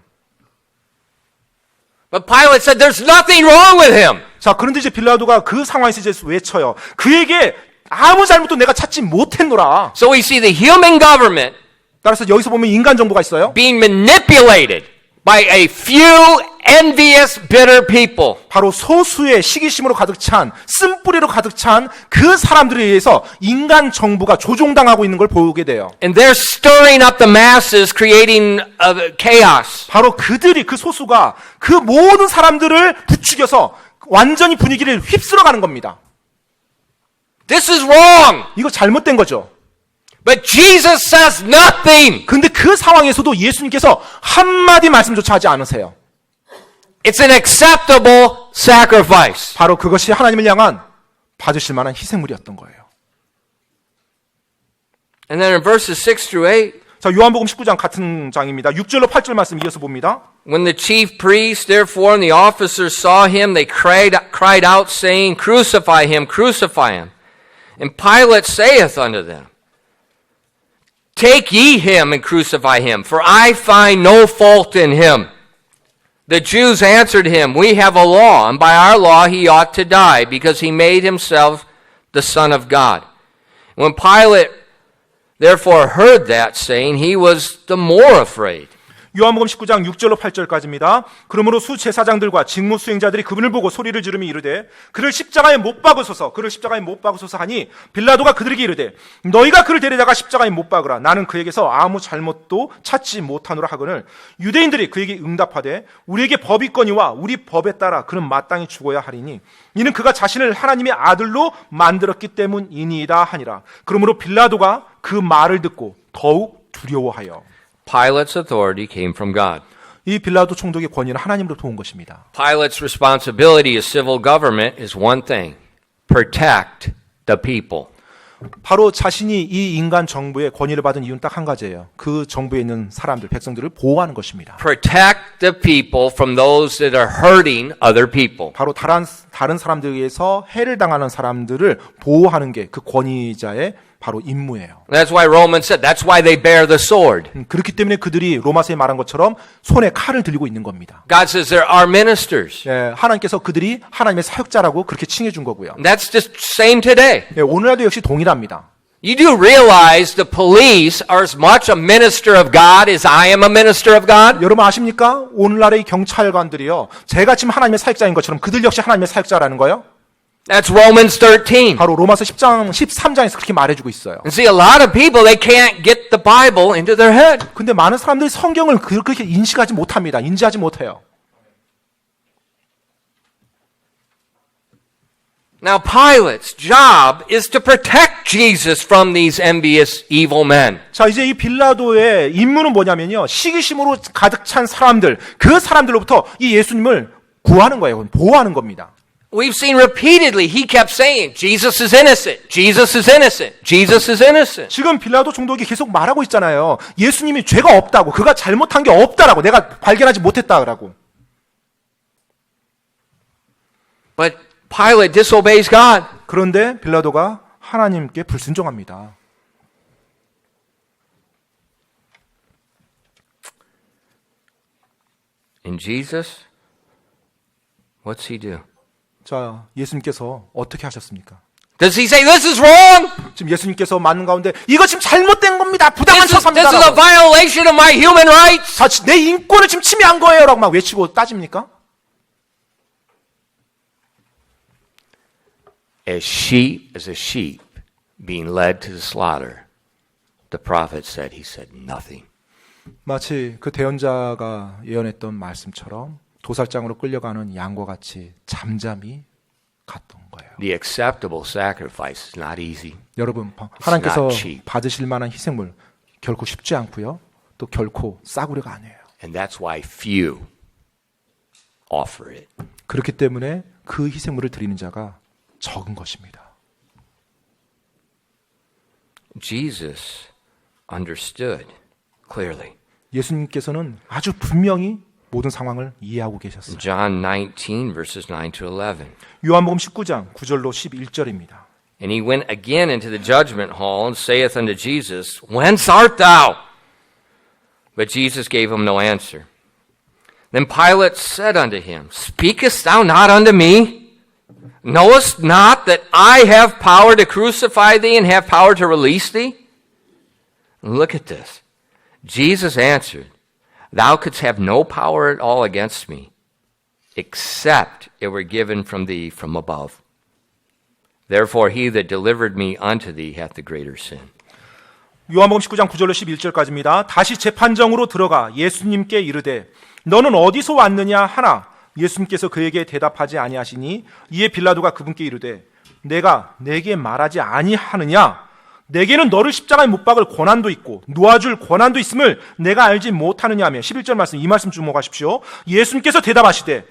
But Pilate said, there's nothing wrong with him. 자, 그런데 이제 빌라도가 그 상황에서 이제 외쳐요. 그에게 아무 잘못도 내가 찾지 못했노라. So we see the human government 따라서 여기서 보면 인간 정부가 있어요. being manipulated by a few envious, bitter people. 바로 소수의 시기심으로 가득 찬, 쓴뿌리로 가득 찬 그 사람들에 의해서 인간 정부가 조종당하고 있는 걸 보게 돼요. And they're stirring up the masses, creating chaos. 바로 그들이, 그 소수가 그 모든 사람들을 부추겨서 완전히 분위기를 휩쓸어가는 겁니다. This is wrong. 이거 잘못된 거죠. But Jesus says nothing. 근데 그 상황에서도 예수님께서 한마디 말씀조차 하지 않으세요. It's an acceptable sacrifice. 바로 그것이 하나님을 향한 받으실 만한 희생물이었던 거예요. And then in verses 6 through 8, 자, 요한복음 19장 같은 장입니다. 6절로 8절 말씀 이어서 봅니다. when the chief priests, therefore, and the officers saw him, they cried out, saying, Crucify him, crucify him. And Pilate saith unto them, Take ye him and crucify him, for I find no fault in him. The Jews answered him, We have a law, and by our law he ought to die, because he made himself the Son of God. When Pilate therefore heard that saying, he was the more afraid. 요한복음 19장 6절로 8절까지입니다. 그러므로 수제사장들과 직무 수행자들이 그분을 보고 소리를 지르며 이르되 그를 십자가에 못 박으소서 하니 빌라도가 그들에게 이르되 너희가 그를 데려다가 십자가에 못 박으라. 나는 그에게서 아무 잘못도 찾지 못하노라 하거늘 유대인들이 그에게 응답하되 우리에게 법이 있거니와 우리 법에 따라 그는 마땅히 죽어야 하리니 이는 그가 자신을 하나님의 아들로 만들었기 때문이니이다 하니라. 그러므로 빌라도가 그 말을 듣고 더욱 두려워하여 Pilate's authority came from God. 이 빌라도 총독의 권위는 하나님으로부터 온 것입니다. Pilate's responsibility as civil government is one thing: protect the people. 바로 자신이 이 인간 정부의 권위를 받은 이유는 딱 한 가지예요. 그 정부에 있는 사람들, 백성들을 보호하는 것입니다. Protect the people from those that are hurting other people. 바로 다른 사람들에 의해서 해를 당하는 사람들을 보호하는 게 그 권위자의 바로 임무예요. That's why Romans said, that's why they bear the sword. 그렇기 때문에 그들이 로마서에 말한 것처럼 손에 칼을 들고 있는 겁니다. God says they're our ministers. 예, 하나님께서 그들이 하나님의 사역자라고 그렇게 칭해 준 거고요. That's just same today. 예, 오늘날도 역시 동일합니다. You do realize the police are as much a minister of God as I am a minister of God? 여러분 아십니까? 오늘날의 경찰관들이요. 제가 지금 하나님의 사역자인 것처럼 그들 역시 하나님의 사역자라는 거예요. That's Romans 13. 바로 로마서 10장, 13장에서 그렇게 말해주고 있어요. And see, a lot of people, they can't get the Bible into their head. 근데 많은 사람들이 성경을 그렇게 인식하지 못합니다. 인지하지 못해요. Now, Pilate's job is to protect Jesus from these envious, evil men. 자, 이제 이 빌라도의 임무는 뭐냐면요. 시기심으로 가득 찬 사람들, 그 사람들로부터 이 예수님을 구하는 거예요. 보호하는 겁니다. We've seen repeatedly, he kept saying, Jesus is innocent, Jesus is innocent, Jesus is innocent. 지금 빌라도 총독이 계속 말하고 있잖아요. 예수님이 죄가 없다고, 그가 잘못한 게 없다라고, 내가 발견하지 못했다라고. But Pilate disobeys God. 그런데 빌라도가 하나님께 불순종합니다. And Jesus, what's he do? 자, 예수님께서 어떻게 하셨습니까? Does he say, this is wrong? 지금 예수님께서 맞는 가운데 이거 지금 잘못된 겁니다. 부당한 This is a 처사입니다. violation of my human rights. 자, 내 인권을 지금 침해한 거예요. 라고 막 외치고 따집니까? As a sheep being led to the slaughter, the prophet said, he said nothing. 마치 그 대언자가 예언했던 말씀처럼 도살장으로 끌려가는 양과 같이 잠잠히 갔던 거예요. The acceptable sacrifice is not easy. 여러분, 하나님께서 not cheap. 받으실 만한 희생물 결코 쉽지 않고요. 또 결코 싸구려가 아니에요. And that's why few offer it. 그렇기 때문에 그 희생물을 드리는 자가 적은 것입니다. Jesus understood clearly. 예수님께서는 아주 분명히 모든 상황을 이해하고 계셨어요. John 19 verses 9 to 11. 요한복음 19장 9절로 11절입니다. And he went again into the judgment hall and saith unto Jesus, Whence art thou? But Jesus gave him no answer. Then Pilate said unto him, Speakest thou not unto me? Knowest not that I have power to crucify thee and have power to release thee? Look at this. Jesus answered, Thou couldst have no power at all against me, except it were given from thee from above. Therefore he that delivered me unto thee hath the greater sin. 요한복음 19장 9절로 11절까지입니다. 다시 재판정으로 들어가 예수님께 이르되 너는 어디서 왔느냐 하나 예수님께서 그에게 대답하지 아니하시니 이에 빌라도가 그분께 이르되 내가 내게 말하지 아니하느냐 내게는 너를 십자가에 못 박을 권한도 있고 놓아줄 권한도 있음을 내가 알지 못하느냐 하며 11절 말씀 이 말씀 주목하십시오. 예수님께서 대답하시되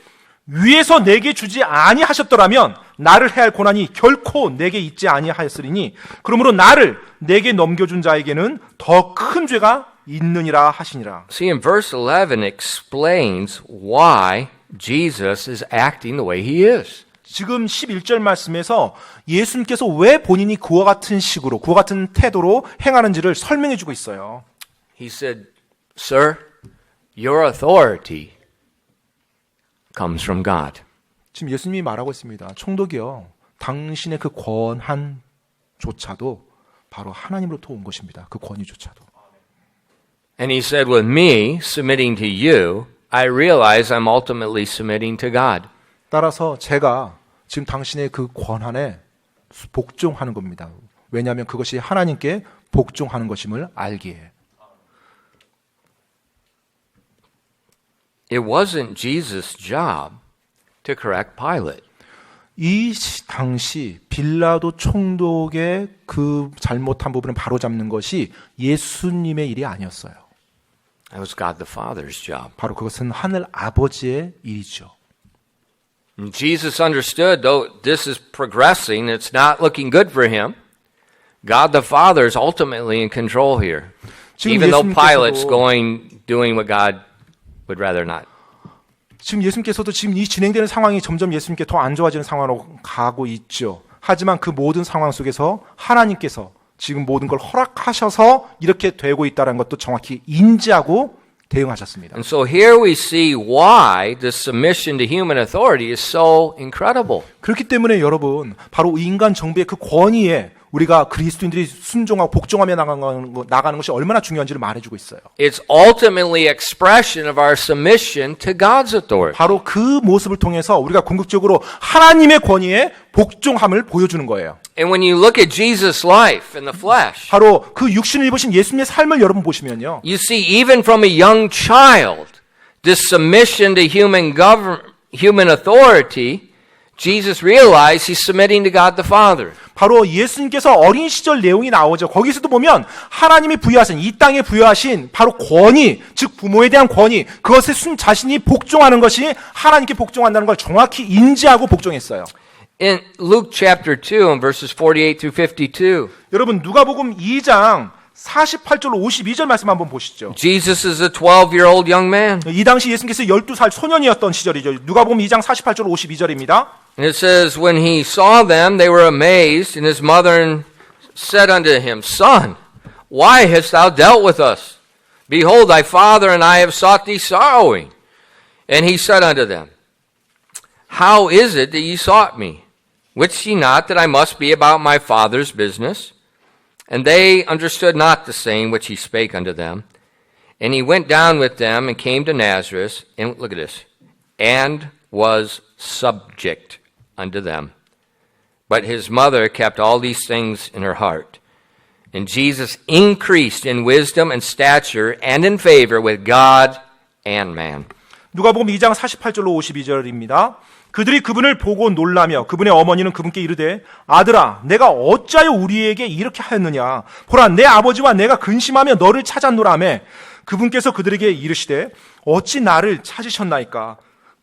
위에서 내게 주지 아니하셨더라면 나를 해할 권한이 결코 내게 있지 아니하였으리니 그러므로 나를 내게 넘겨준 자에게는 더 큰 죄가 있느니라 하시니라. See, in verse 11 explains why Jesus is acting the way he is. 지금 11절 말씀에서 예수님께서 왜 본인이 그와 같은 식으로, 그와 같은 태도로 행하는지를 설명해 주고 있어요. He said, Sir, your authority comes from God. 지금 예수님이 말하고 있습니다. 총독이요, 당신의 그 권한조차도 바로 하나님으로부터 온 것입니다. 그 권위조차도. And he said, with me submitting to you, I realize I'm ultimately submitting to God. 따라서 제가 지금 당신의 그 권한에 복종하는 겁니다. 왜냐하면 그것이 하나님께 복종하는 것임을 알기에. It wasn't Jesus' job to correct Pilate. 이 당시 빌라도 총독의 그 잘못한 부분을 바로잡는 것이 예수님의 일이 아니었어요. It was God the Father's job. 바로 그것은 하늘 아버지의 일이죠. And Jesus understood, though this is progressing, it's not looking good for him. God the Father is ultimately in control here. Even though Pilate's doing what God would rather not. 지금 예수님께서도 지금 이 진행되는 상황이 점점 예수님께 더 안 좋아지는 상황으로 가고 있죠. 하지만 그 모든 상황 속에서 하나님께서 지금 모든 걸 허락하셔서 이렇게 되고 있다는 것도 정확히 인지하고 대응하셨습니다. And so here we see why the submission to human authority is so incredible. 그렇기 때문에 여러분, 바로 인간 정부의 그 권위에 우리가 그리스도인들이 순종하고 복종하며 나가는 것이 얼마나 중요한지를 말해주고 있어요. It's ultimately expression of our submission to God's authority. 바로 그 모습을 통해서 우리가 궁극적으로 하나님의 권위에 복종함을 보여주는 거예요. And when you look at Jesus' life in the flesh, 바로 그 육신을 입으신 예수님의 삶을 여러분 보시면요. you see even from a young child, this submission to human authority, Jesus realized he's submitting to God the Father. 바로 예수님께서 어린 시절 내용이 나오죠. 거기서도 보면 하나님이 부여하신, 이 땅에 부여하신 바로 권위, 즉 부모에 대한 권위, 그것에 자신이 복종하는 것이 하나님께 복종한다는 걸 정확히 인지하고 복종했어요. In Luke chapter 2 and verses 48 through 52, 여러분 누가복음 2장 48절로 52절 말씀 한번 보시죠. Jesus is a 12-year-old young man. 이 당시 예수님께서 12살 소년이었던 시절이죠. 누가복음 2장 48절 52절입니다. And it says, when he saw them, they were amazed, and his mother said unto him, Son, why hast thou dealt with us? Behold, thy father and I have sought thee sorrowing. And he said unto them, How is it that ye sought me? Wist ye not that I must be about my father's business? And they understood not the saying which he spake unto them. And he went down with them and came to Nazareth, and look at this, and was subject unto them. But his mother kept all these things in her heart. And Jesus increased in wisdom and stature and in favor with God and man. 누가복음 2장 48절로 52절입니다. 그들이 그분을 보고 놀라며 그분의 어머니는 그분께 이르되 아들아 내가 어찌하여 우리에게 이렇게 하였느냐 보라 내 아버지와 내가 근심하며 너를 찾았노라며 그분께서 그들에게 이르시되 어찌 나를 찾으셨나이까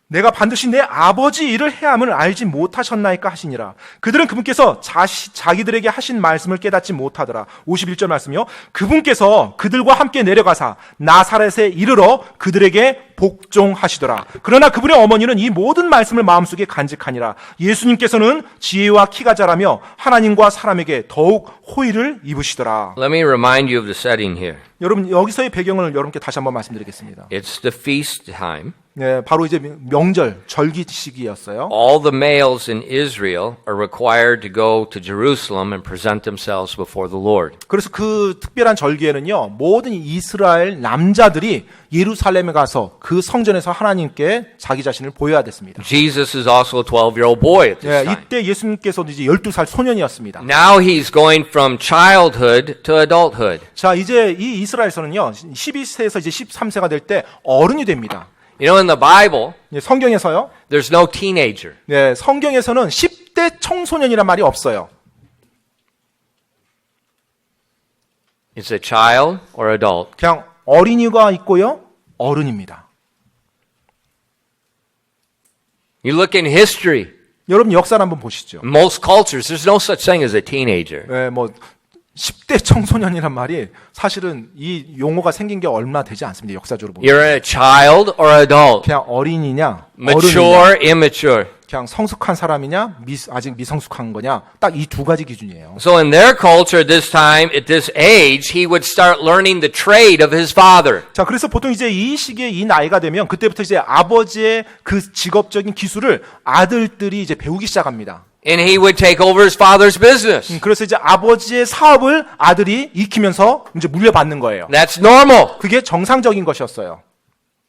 내가 반드시 내 아버지 일을 해야 함을 알지 못하셨나이까 하시니라. 그들은 그분께서 자기들에게 하신 말씀을 깨닫지 못하더라. 51절 말씀이요. 그분께서 그들과 함께 내려가사 나사렛에 이르러 그들에게 복종하시더라. 그러나 그분의 어머니는 이 모든 말씀을 마음속에 간직하니라. 예수님께서는 지혜와 키가 자라며 하나님과 사람에게 더욱 호의를 입으시더라. Let me remind you of the setting here. 여러분 여기서의 배경을 여러분께 다시 한번 말씀드리겠습니다. It's the feast time. 네, 바로 이제 명절 절기 시기였어요. All the males in Israel are required to go to Jerusalem and present themselves before the Lord. 그래서 그 특별한 절기에는요, 모든 이스라엘 남자들이 예루살렘에 가서 그 성전에서 하나님께 자기 자신을 보여야 됐습니다. Jesus is also a 12-year-old boy at this 네, time. 이때 예수님께서도 이제 12살 소년이었습니다. Now he's going from childhood to adulthood. 자, 이제 이 이스라엘에서는요, 12세에서 이제 13세가 될 때 어른이 됩니다. You know, in the Bible, 예, 성경에서요, there's no teenager. 네, 성경에서는 10대 청소년이란 말이 없어요. It's a child or adult. 그냥 어린이가 있고요, 어른입니다. You look in history, 여러분 역사를 한번 보시죠. most cultures, there's no such thing as a teenager. 네, 뭐 10대 청소년이란 말이 사실은 이 용어가 생긴 게 얼마 되지 않습니다. 역사적으로 보면. You're a child or adult. 그냥 어린이냐, 어른이냐, Mature, immature. 그냥 성숙한 사람이냐, 아직 미성숙한 거냐, 딱 이 두 가지 기준이에요. So in their culture at this time, at this age, he would start learning the trade of his father. 자, 그래서 보통 이제 이 시기에 이 나이가 되면 그때부터 이제 아버지의 그 직업적인 기술을 아들들이 이제 배우기 시작합니다. And he would take over his father's business. 그래서 이제 아버지의 사업을 아들이 익히면서 이제 물려받는 거예요. That's normal. 그게 정상적인 것이었어요.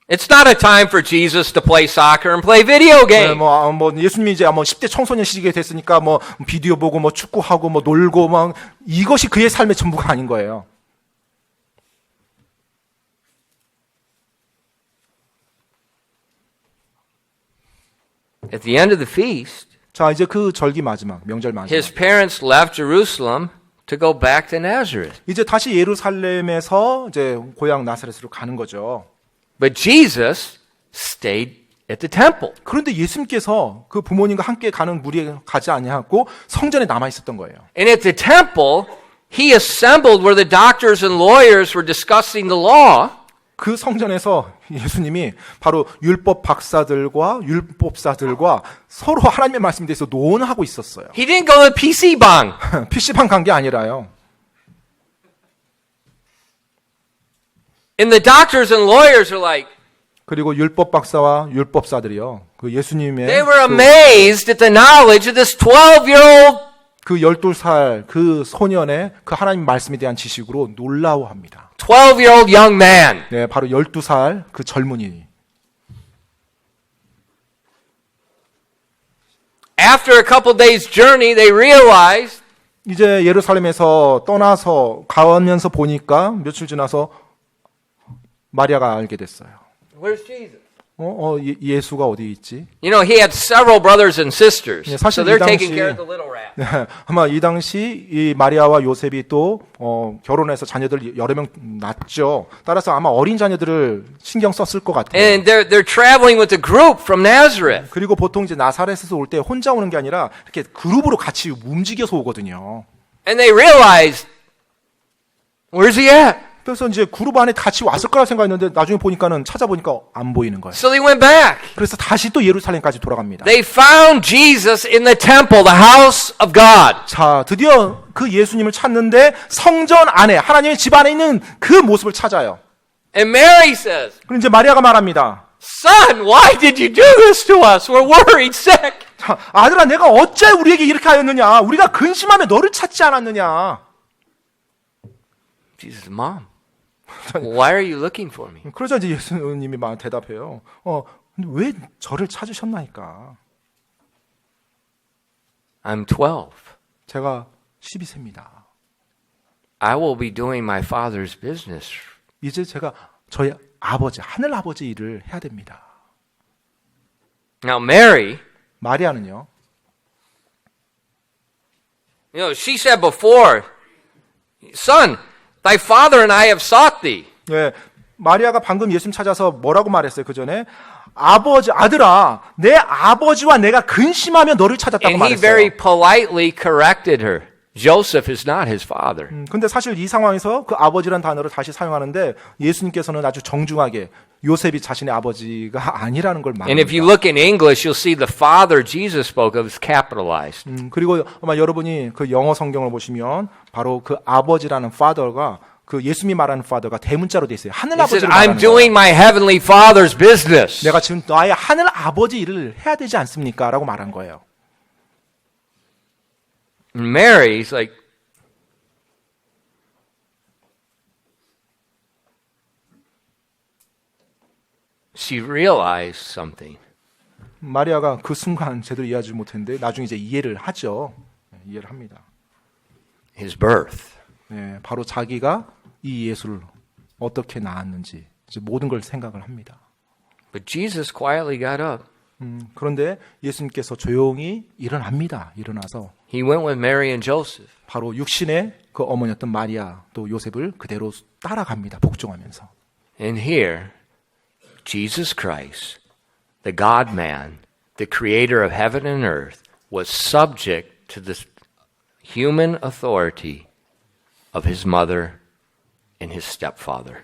It's not a time for Jesus to play soccer and play video 네, games. 뭐 예수님이 이제 10대 청소년 시기에 됐으니까 뭐 비디오 보고 뭐 축구하고 뭐 놀고 막 이것이 그의 삶의 전부가 아닌 거예요. At the end of the feast, 자, 이제 그 절기 마지막, 명절 마지막. his parents left Jerusalem to go back to Nazareth. 이제 다시 예루살렘에서 이제 고향 나사렛으로 가는 거죠. But Jesus stayed at the temple. 그런데 예수님께서 그 부모님과 함께 가는 무리에 가지 아니하고 성전에 남아 있었던 거예요. And at the temple, he assembled where the doctors and lawyers were discussing the law. 그 성전에서 예수님이 바로 율법 박사들과 율법사들과 서로 하나님의 말씀에 대해서 논하고 있었어요. He didn't go to the PC방. PC방 간 게 아니라요. And the doctors and lawyers are like, 그리고 율법 박사와 율법사들이요. 그 예수님의 they were amazed at the knowledge of this 12-year-old. 그 12살 그 소년의 그 하나님 말씀에 대한 지식으로 놀라워합니다. 12-year-old young man. 네, 바로 12살 그 젊은이. After a couple days journey, they realized 이제 예루살렘에서 떠나서 가면서 보니까 며칠 지나서 마리아가 알게 됐어요. where's Jesus? 예수가 어디 있지? You know, he had several brothers and sisters. 예, 사실 So they're 이 taking 당시- care of the little rat. 네, 아마 이 당시 이 마리아와 요셉이 또 결혼해서 자녀들 여러 명 낳았죠. 따라서 아마 어린 자녀들을 신경 썼을 것 같아요. And they're traveling with a group from Nazareth. 그리고 보통 이제 나사렛에서 올 때 혼자 오는 게 아니라 이렇게 그룹으로 같이 움직여서 오거든요. And they realized, where's he at? 그래서 이제 그룹 안에 같이 왔을 거라 생각했는데 나중에 보니까는 찾아보니까 안 보이는 거예요. So they went back. 그래서 다시 또 예루살렘까지 돌아갑니다. They found Jesus in the temple, the house of God. 자, 드디어 그 예수님을 찾는데 성전 안에 하나님의 집 안에 있는 그 모습을 찾아요. And Mary says, 그럼 이제 마리아가 말합니다. Son, why did you do this to us? We're worried, sick. 자, 아들아, 내가 어째 우리에게 이렇게 하였느냐? 우리가 근심하며 너를 찾지 않았느냐? Jesus, Mom, why are you looking for me? 그러자 이제 예수님이 막 대답해요. 근데 왜 저를 찾으셨나이까? I'm 12. 제가 12세입니다. I will be doing my father's business. 이제 제가 저희 아버지, 하늘 아버지 일을 해야 됩니다. Now, Mary, 마리아는요. you know, she said before, Son, thy father and I have sought thee. 예, 마리아가 방금 예수님 찾아서 뭐라고 말했어요? 그 전에 아버지, 아들아, 내 아버지와 내가 근심하며 너를 찾았다고 And he very 말했어요. politely corrected her. Joseph is not his father. 근데 사실 이 상황에서 그 아버지란 단어를 다시 사용하는데 예수님께서는 아주 정중하게 요셉이 자신의 아버지가 아니라는 걸 And if you 말합니다. look in English, you'll see the father Jesus spoke of is capitalized. 그리고 아마 여러분이 그 영어 성경을 보시면 바로 그 아버지라는 father가 그 예수님이 말하는 Father가 대문자로 돼 있어요. 하늘 He said, 아버지를 I'm 말하는 doing 거예요. my heavenly Father's business. 내가 지금 나의 하늘 아버지 일을 해야 되지 않습니까? 라고 말한 거예요. And Mary's like, she realized something. 마리아가 그 순간 제대로 이해하지 못했는데 나중에 이제 이해를 하죠. 이해를 합니다. His birth. 네, 바로 자기가 이 예수를 어떻게 낳았는지 이제 모든 걸 생각을 합니다. But Jesus quietly got up. 그런데 예수님께서 조용히 일어납니다. 일어나서 He went with Mary and Joseph. 바로 육신의 그 어머니였던 마리아 또 요셉을 그대로 따라갑니다. 복종하면서. And here, Jesus Christ, the God-man, the creator of heaven and earth, was subject to the human authority of his mother and his stepfather.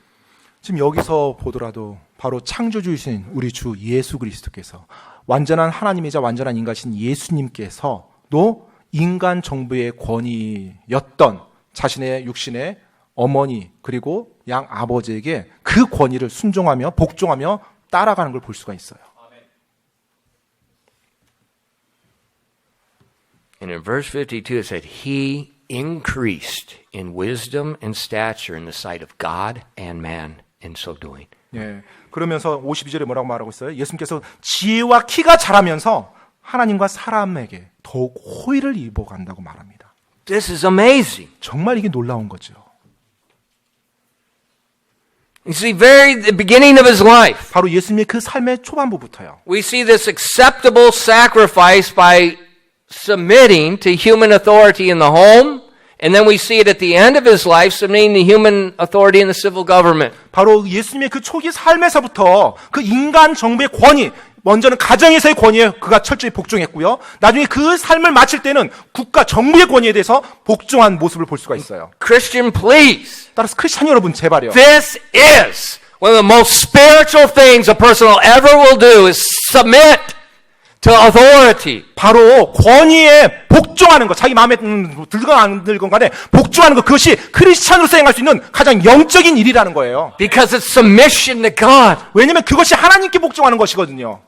지금 여기서 보더라도 바로 창조주이신 우리 주 예수 그리스도께서 완전한 하나님이자 완전한 인간이신 예수님께서도 인간 정부의 권위였던 자신의 육신의 어머니 그리고 양 아버지에게 그 권위를 순종하며 복종하며 따라가는 걸 볼 수가 있어요. And in verse 52 it said, He increased in wisdom and stature in the sight of God and man in so doing. 예. 그러면서 52절에 뭐라고 말하고 있어요? 예수님께서 지혜와 키가 자라면서 하나님과 사람에게 더욱 호의를 입어간다고 말합니다. This is amazing. 정말 이게 놀라운 거죠. You see, the beginning of his life, 바로 예수님의 그 삶의 초반부부터요. we see this acceptable sacrifice by submitting to human authority in the home, and then we see it at the end of his life, submitting to human authority in the civil government. 바로 예수님의 그 초기 삶에서부터 그 인간 정부의 권위, 먼저는 가정에서의 권위에 그가 철저히 복종했고요. 나중에 그 삶을 마칠 때는 국가 정부의 권위에 대해서 복종한 모습을 볼 수가 있어요. Christian, please. 따라서 크리스찬 여러분 제발요. This is one of the most spiritual things a person ever will do is submit to authority. 바로 권위에 복종하는 것, 자기 마음에 들건 안 들건 간에 복종하는 것, 그것이 크리스찬으로서 행할 수 있는 가장 영적인 일이라는 거예요. Because it's submission to God. 왜냐하면 그것이 하나님께 복종하는 것이거든요.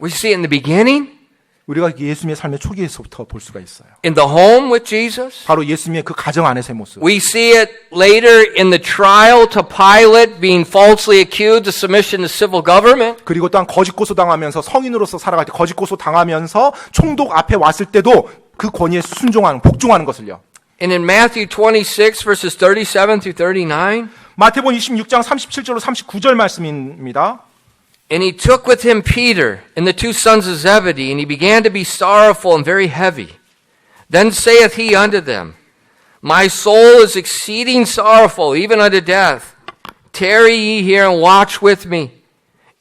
We see it in the beginning, 우리가 예수님의 삶의 초기에서부터 볼 수가 있어요. in the home with Jesus. 바로 예수님의 그 가정 안에서의 모습. We see it later in the trial to Pilate being falsely accused of submission to civil government. 그리고 또한 거짓 고소 당하면서 성인으로서 살아갈 때 거짓 고소 당하면서 총독 앞에 왔을 때도 그 권위에 순종하는 복종하는 것을요. And in Matthew 26 verses 37 through 39, 마태복음 26장 37절로 39절 말씀입니다. and he took with him Peter and the two sons of Zebedee, and he began to be sorrowful and very heavy. Then saith he unto them, My soul is exceeding sorrowful, even unto death. Tarry ye here and watch with me.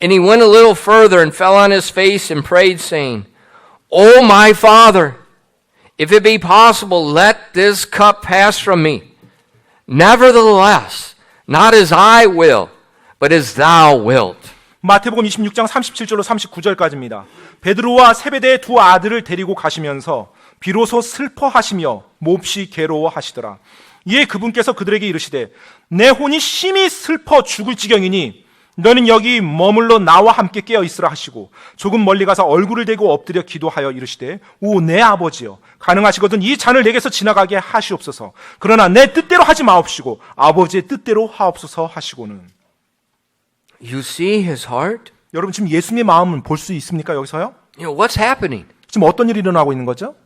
And he went a little further and fell on his face and prayed, saying, O my Father, if it be possible, let this cup pass from me. Nevertheless, not as I will, but as thou wilt. 마태복음 26장 37절로 39절까지입니다. 베드로와 세베대의 두 아들을 데리고 가시면서 비로소 슬퍼하시며 몹시 괴로워하시더라. 이에 그분께서 그들에게 이르시되 내 혼이 심히 슬퍼 죽을 지경이니 너는 여기 머물러 나와 함께 깨어 있으라 하시고 조금 멀리 가서 얼굴을 대고 엎드려 기도하여 이르시되 오 내 아버지여 가능하시거든 이 잔을 내게서 지나가게 하시옵소서. 그러나 내 뜻대로 하지 마옵시고 아버지의 뜻대로 하옵소서 하시고는. You see his heart? 여러분 지금 예수님의 마음은 볼 수 있습니까? 여기서요? You know, what's happening? 지금 어떤 일이 일어나고 있는 거죠?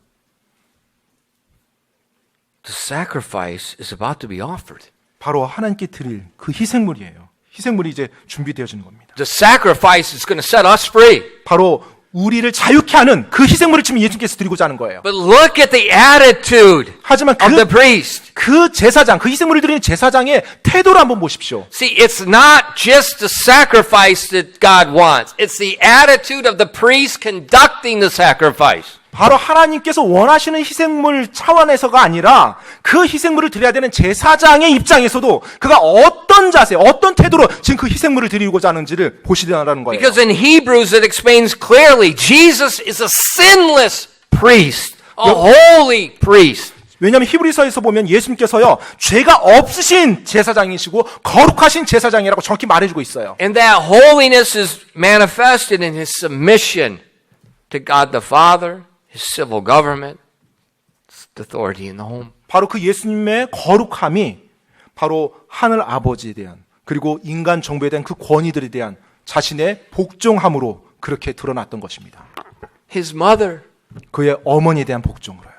The sacrifice is about to be offered. 바로 하나님께 드릴 그 희생물이에요. 희생물이 이제 준비되어지는 겁니다. The sacrifice is going to set us free. 바로 우리를 자유케 하는 그 희생물을 지금 예수님께서 드리고자 하는 거예요. But look at the attitude 하지만 of the priest. 그 제사장, 그 희생물을 드리는 제사장의 태도를 한번 보십시오. See, it's not just the sacrifice that God wants. It's the attitude of the priest conducting the sacrifice. 바로 하나님께서 원하시는 희생물 차원에서가 아니라 그 희생물을 드려야 되는 제사장의 입장에서도 그가 어떤 자세, 어떤 태도로 지금 그 희생물을 드리고자 하는지를 보시라는 거예요. Because in Hebrews it explains clearly, Jesus is a sinless priest, a holy priest. 왜냐하면 히브리서에서 보면 예수님께서요, 죄가 없으신 제사장이시고 거룩하신 제사장이라고 정확히 말해주고 있어요. And that holiness is manifested in his submission to God the Father, his civil government, the authority in the home. 바로 그 예수님의 거룩함이 바로 하늘 아버지에 대한, 그리고 인간 정부에 대한 그 권위들에 대한 자신의 복종함으로 그렇게 드러났던 것입니다. His mother, 그의 어머니에 대한 복종으로요.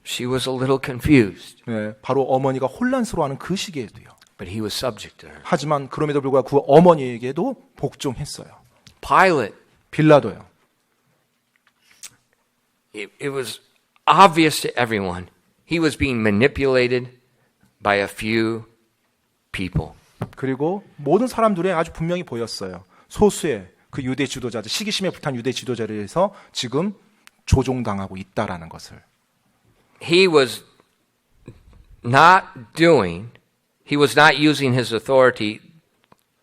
she was a little confused, 네, 바로 어머니가 혼란스러워하는 그 시기에도요. but he was subject to her. 하지만 그럼에도 불구하고 그 어머니에게도 복종했어요. Pilate, 빌라도요. it was obvious to everyone he was being manipulated by a few people. 그리고 모든 사람들의 아주 분명히 보였어요. 소수의 그 유대 지도자들, 시기심에 불탄 유대 지도자를 위해서 지금 조종당하고 있다라는 것을. He was not using his authority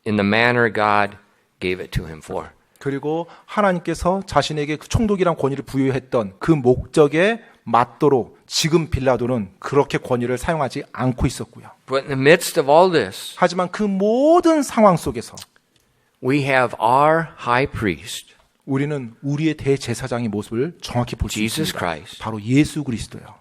in the manner God gave it to him for. 그리고 하나님께서 자신에게 그 총독이란 권위를 부여했던 그 목적에 맞도록 지금 빌라도는 그렇게 권위를 사용하지 않고 있었고요. But in the midst of all this, 하지만 그 모든 상황 속에서 we have our high priest, 우리는 우리의 대제사장의 모습을 정확히 볼 수 Jesus 있습니다. Christ, 바로 예수 그리스도요.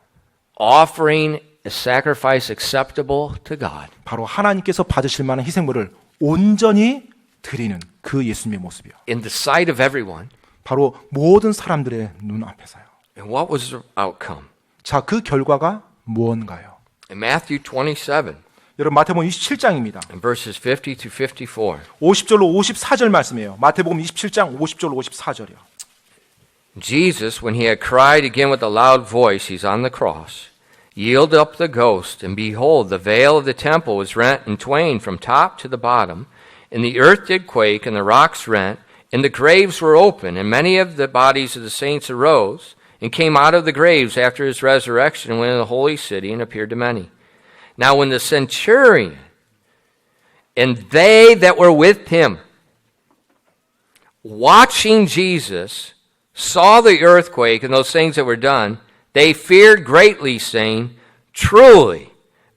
offering a sacrifice acceptable to God. 바로 하나님께서 받으실 만한 희생물을 온전히 드리는 그 예수님의 모습이요. In the sight of everyone. 바로 모든 사람들의 눈앞에서요. And what was the outcome? 자, 그 결과가 무언가요? In Matthew 27, 여러분 마태복음 27장입니다. in verses 50 to 54, 50절로 54절 말씀이에요. 마태복음 27장 50절로 54절이요. Jesus, when he had cried again with a loud voice, he's on the cross, yielded up the ghost, and behold, the veil of the temple was rent in twain from top to the bottom, and the earth did quake, and the rocks rent, and the graves were open, and many of the bodies of the saints arose, and came out of the graves after his resurrection, and went into the holy city, and appeared to many. Now when the centurion and they that were with him, watching Jesus, saw the earthquake and those things that were done, they feared greatly, saying, Truly,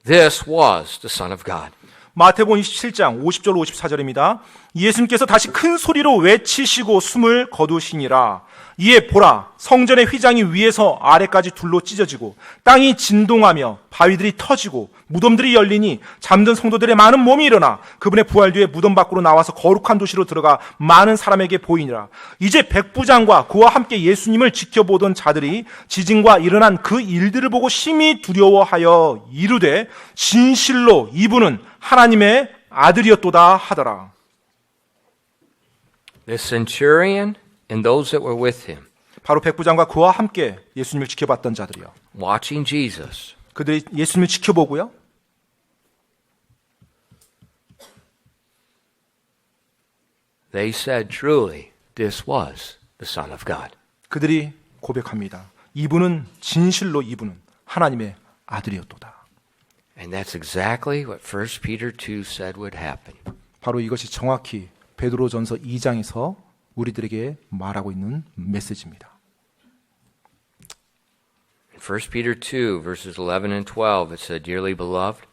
this was the Son of God. 마태복음 27장 50절 54절입니다. 예수님께서 다시 큰 소리로 외치시고 숨을 거두시니라. 이에 보라, 성전의 휘장이 위에서 아래까지 둘로 찢어지고 땅이 진동하며 바위들이 터지고 무덤들이 열리니 잠든 성도들의 많은 몸이 일어나 그분의 부활 뒤에 무덤 밖으로 나와서 거룩한 도시로 들어가 많은 사람에게 보이니라. 이제 백부장과 그와 함께 예수님을 지켜보던 자들이 지진과 일어난 그 일들을 보고 심히 두려워하여 이르되 진실로 이분은 하나님의 아들이었도다 하더라. The centurion and those that were with him, 바로 백부장과 그와 함께 예수님을 지켜봤던 자들이요. watching Jesus, 그들이 예수님을 지켜보고요. they said, Truly, this was the Son of God. 그들이 고백합니다. 이분은 진실로 이분은 하나님의 아들이었도다. And that's exactly what 1 Peter 2 said would happen. 바로 이것이 정확히 베드로전서 2장에서 우리들에게 말하고 있는 메시지입니다. In 1 Peter 2, verses 11 and 12, it said, Dearly beloved,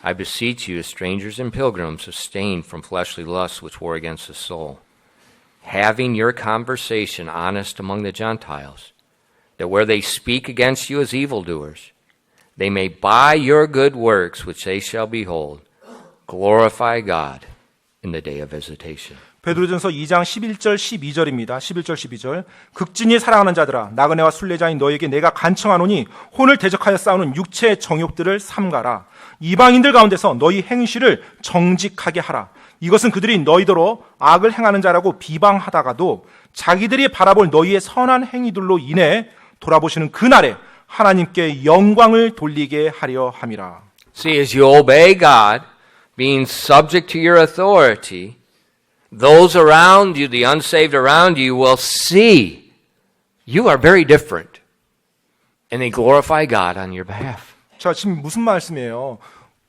I beseech you as strangers and pilgrims abstain from fleshly lusts which war against the soul, having your conversation honest among the Gentiles, that where they speak against you as evildoers, they may by your good works which they shall behold, glorify God in the day of visitation. 베드로전서 2장 11절 12절입니다. 11절 12절. 극진히 사랑하는 자들아 나그네와 순례자인 너에게 내가 간청하노니 혼을 대적하여 싸우는 육체의 정욕들을 삼가라. 이방인들 가운데서 너희 행실을 정직하게 하라. 이것은 그들이 너희더러 악을 행하는 자라고 비방하다가도 자기들이 바라볼 너희의 선한 행위들로 인해 돌아보시는 그날에 하나님께 영광을 돌리게 하려 함이라. See, as you obey God, being subject to your authority, those around you, the unsaved around you, will see you are very different. And they glorify God on your behalf. 자, 지금 무슨 말씀이에요?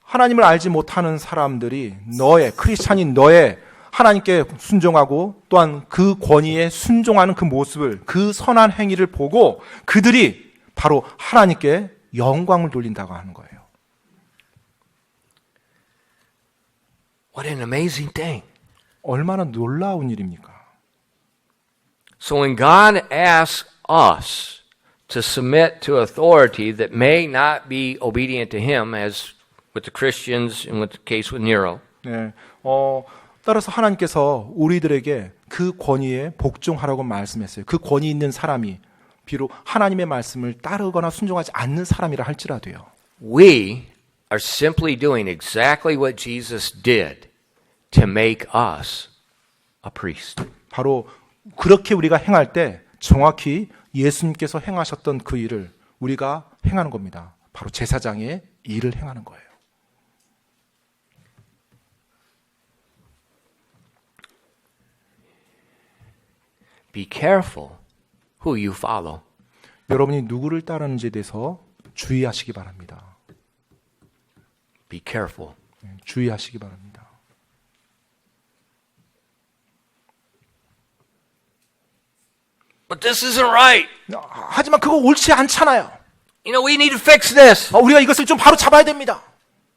하나님을 알지 못하는 사람들이 너의, 크리스찬인 너의 하나님께 순종하고 또한 그 권위에 순종하는 그 모습을, 그 선한 행위를 보고 그들이 바로 하나님께 영광을 돌린다고 하는 거예요. What an amazing thing. 얼마나 놀라운 일입니까? So when God asks us to submit to authority that may not be obedient to Him, as with the Christians and with the case with Nero, 네, 따라서 하나님께서 우리들에게 그 권위에 복종하라고 말씀했어요. 그 권위 있는 사람이 비록 하나님의 말씀을 따르거나 순종하지 않는 사람이라 할지라도요. we are simply doing exactly what Jesus did to make us a priest. 바로 그렇게 우리가 행할 때 정확히 예수님께서 행하셨던 그 일을 우리가 행하는 겁니다. 바로 제사장의 일을 행하는 거예요. Be careful who you follow. 여러분이 누구를 따르는지에 대해서 주의하시기 바랍니다. Be careful. 주의하시기 바랍니다. But this isn't right. 하지만 그거 옳지 않잖아요. You know, we need to fix this. 우리가 이것을 좀 바로 잡아야 됩니다.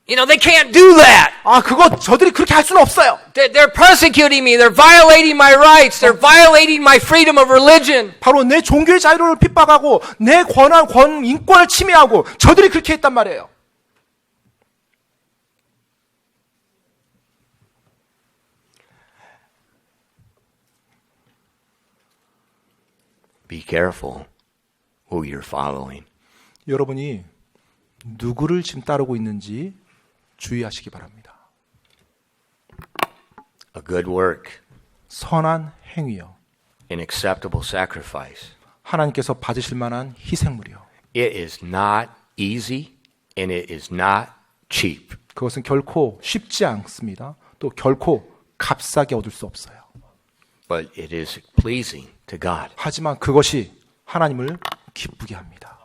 You know, they can't do that. 그거 저들이 그렇게 할 수는 없어요. They're persecuting me. They're violating my rights. They're violating my freedom of religion. 바로 내 종교의 자유를 핍박하고 내 인권을 침해하고 저들이 그렇게 했단 말이에요. Be careful who you're following. 여러분이 누구를 지금 따르고 있는지 주의하시기 바랍니다. A good work, 선한 행위요. an acceptable sacrifice. 하나님께서 받으실 만한 희생물이요. It is not easy and it is not cheap. 그것은 결코 쉽지 않습니다. 또 결코 값싸게 얻을 수 없어요. But it is pleasing to God. 하지만 그것이 하나님을 기쁘게 합니다.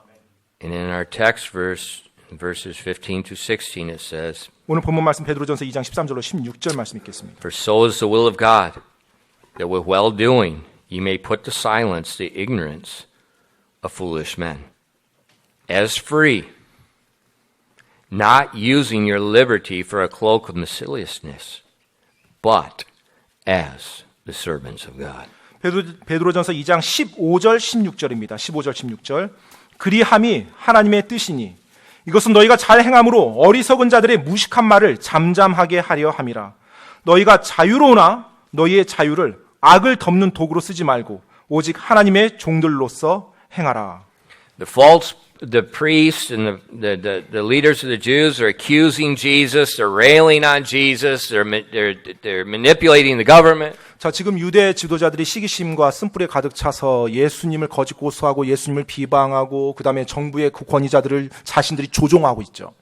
And in our text verses 15 to 16 it says, 오늘 본문 말씀 베드로전서 2장 13절로 16절 말씀 읽겠습니다. For so is the will of God, that with well-doing ye may put to silence the ignorance of foolish men, as free, not using your liberty for a cloak of maliciousness, but as the servants of God. 베드로전서 2장 15절 16절입니다. 15절 16절. 그리함이 하나님의 뜻이니 이것은 너희가 잘 행함으로 어리석은 자들의 무식한 말을 잠잠하게 하려 함이라. 너희가 자유로우나 너희의 자유를 악을 덮는 도구로 쓰지 말고 오직 하나님의 종들로서 행하라. The priests and the leaders of the Jews are accusing Jesus. They're railing on Jesus. They're manipulating the government. 자, 지금 유대 지도자들이 시기심과 쓴뿌리에 가득 차서 예수님을 거짓 고소하고 예수님을 비방하고 그다음에 정부의 그 권위자들을 자신들이 조종하고 있죠.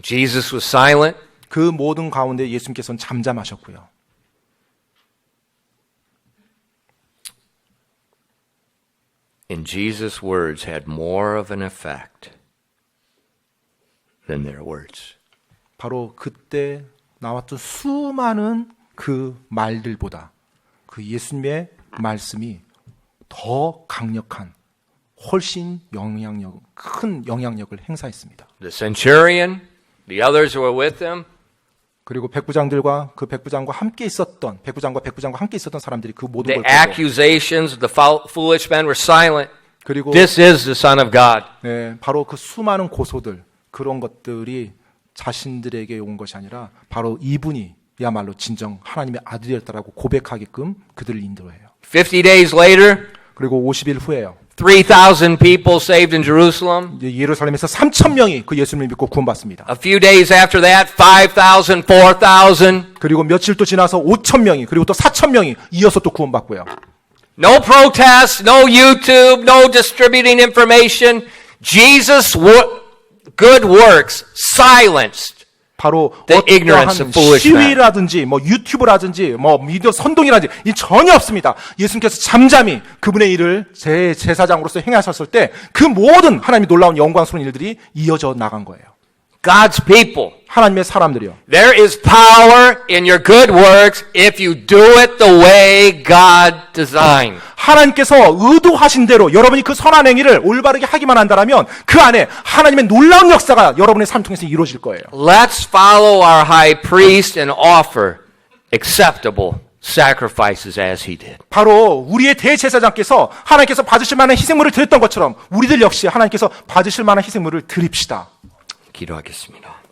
Jesus was silent. 그 모든 가운데 예수님께서는 잠잠하셨고요. And Jesus' words had more of an effect than their words. 바로 그때 나왔던 수많은 그 말들보다 그 예수님의 말씀이 더 강력한 훨씬 큰 영향력을 행사했습니다. The centurion, the others who were with him, 그리고 백부장과 함께 있었던 사람들이 그 모든 the 걸 보고 accusations of the foolish men were silent. 그리고 This is the Son of God. 네, 바로 그 수많은 고소들 그런 것들이 자신들에게 온 것이 아니라 바로 이분이야말로 진정 하나님의 아들이었다라고 고백하게끔 그들을 인도해요. 50 days later, 그리고 50일 후에요. 3,000 people saved in Jerusalem. 예루살렘에서 3,000명이 그 예수님을 믿고 구원받습니다. A few days after that, 5,000, 4,000. 그리고 며칠 또 지나서 5,000명이 그리고 또 4,000명이 이어서 또 구원받고요. No protests, no YouTube, no distributing information. Jesus' good works silenced 바로 the ignorance of foolish men. 시위라든지 유튜브라든지 미디어 선동이라든지 이 전혀 없습니다. 예수님께서 잠잠히 그분의 일을 제사장으로서 행하셨을 때 그 모든 하나님의 놀라운 영광스러운 일들이 이어져 나간 거예요. God's people. 하나님의 사람들이요. There is power in your good works if you do it the way God designed. 하나님께서 의도하신 대로 여러분이 그 선한 행위를 올바르게 하기만 한다면 그 안에 하나님의 놀라운 역사가 여러분의 삶 통해서 이루어질 거예요. Let's follow our high priest and offer acceptable sacrifices as he did. 바로 우리의 대제사장께서 하나님께서 받으실 만한 희생물을 드렸던 것처럼 우리들 역시 하나님께서 받으실 만한 희생물을 드립시다. 기도하겠습니다.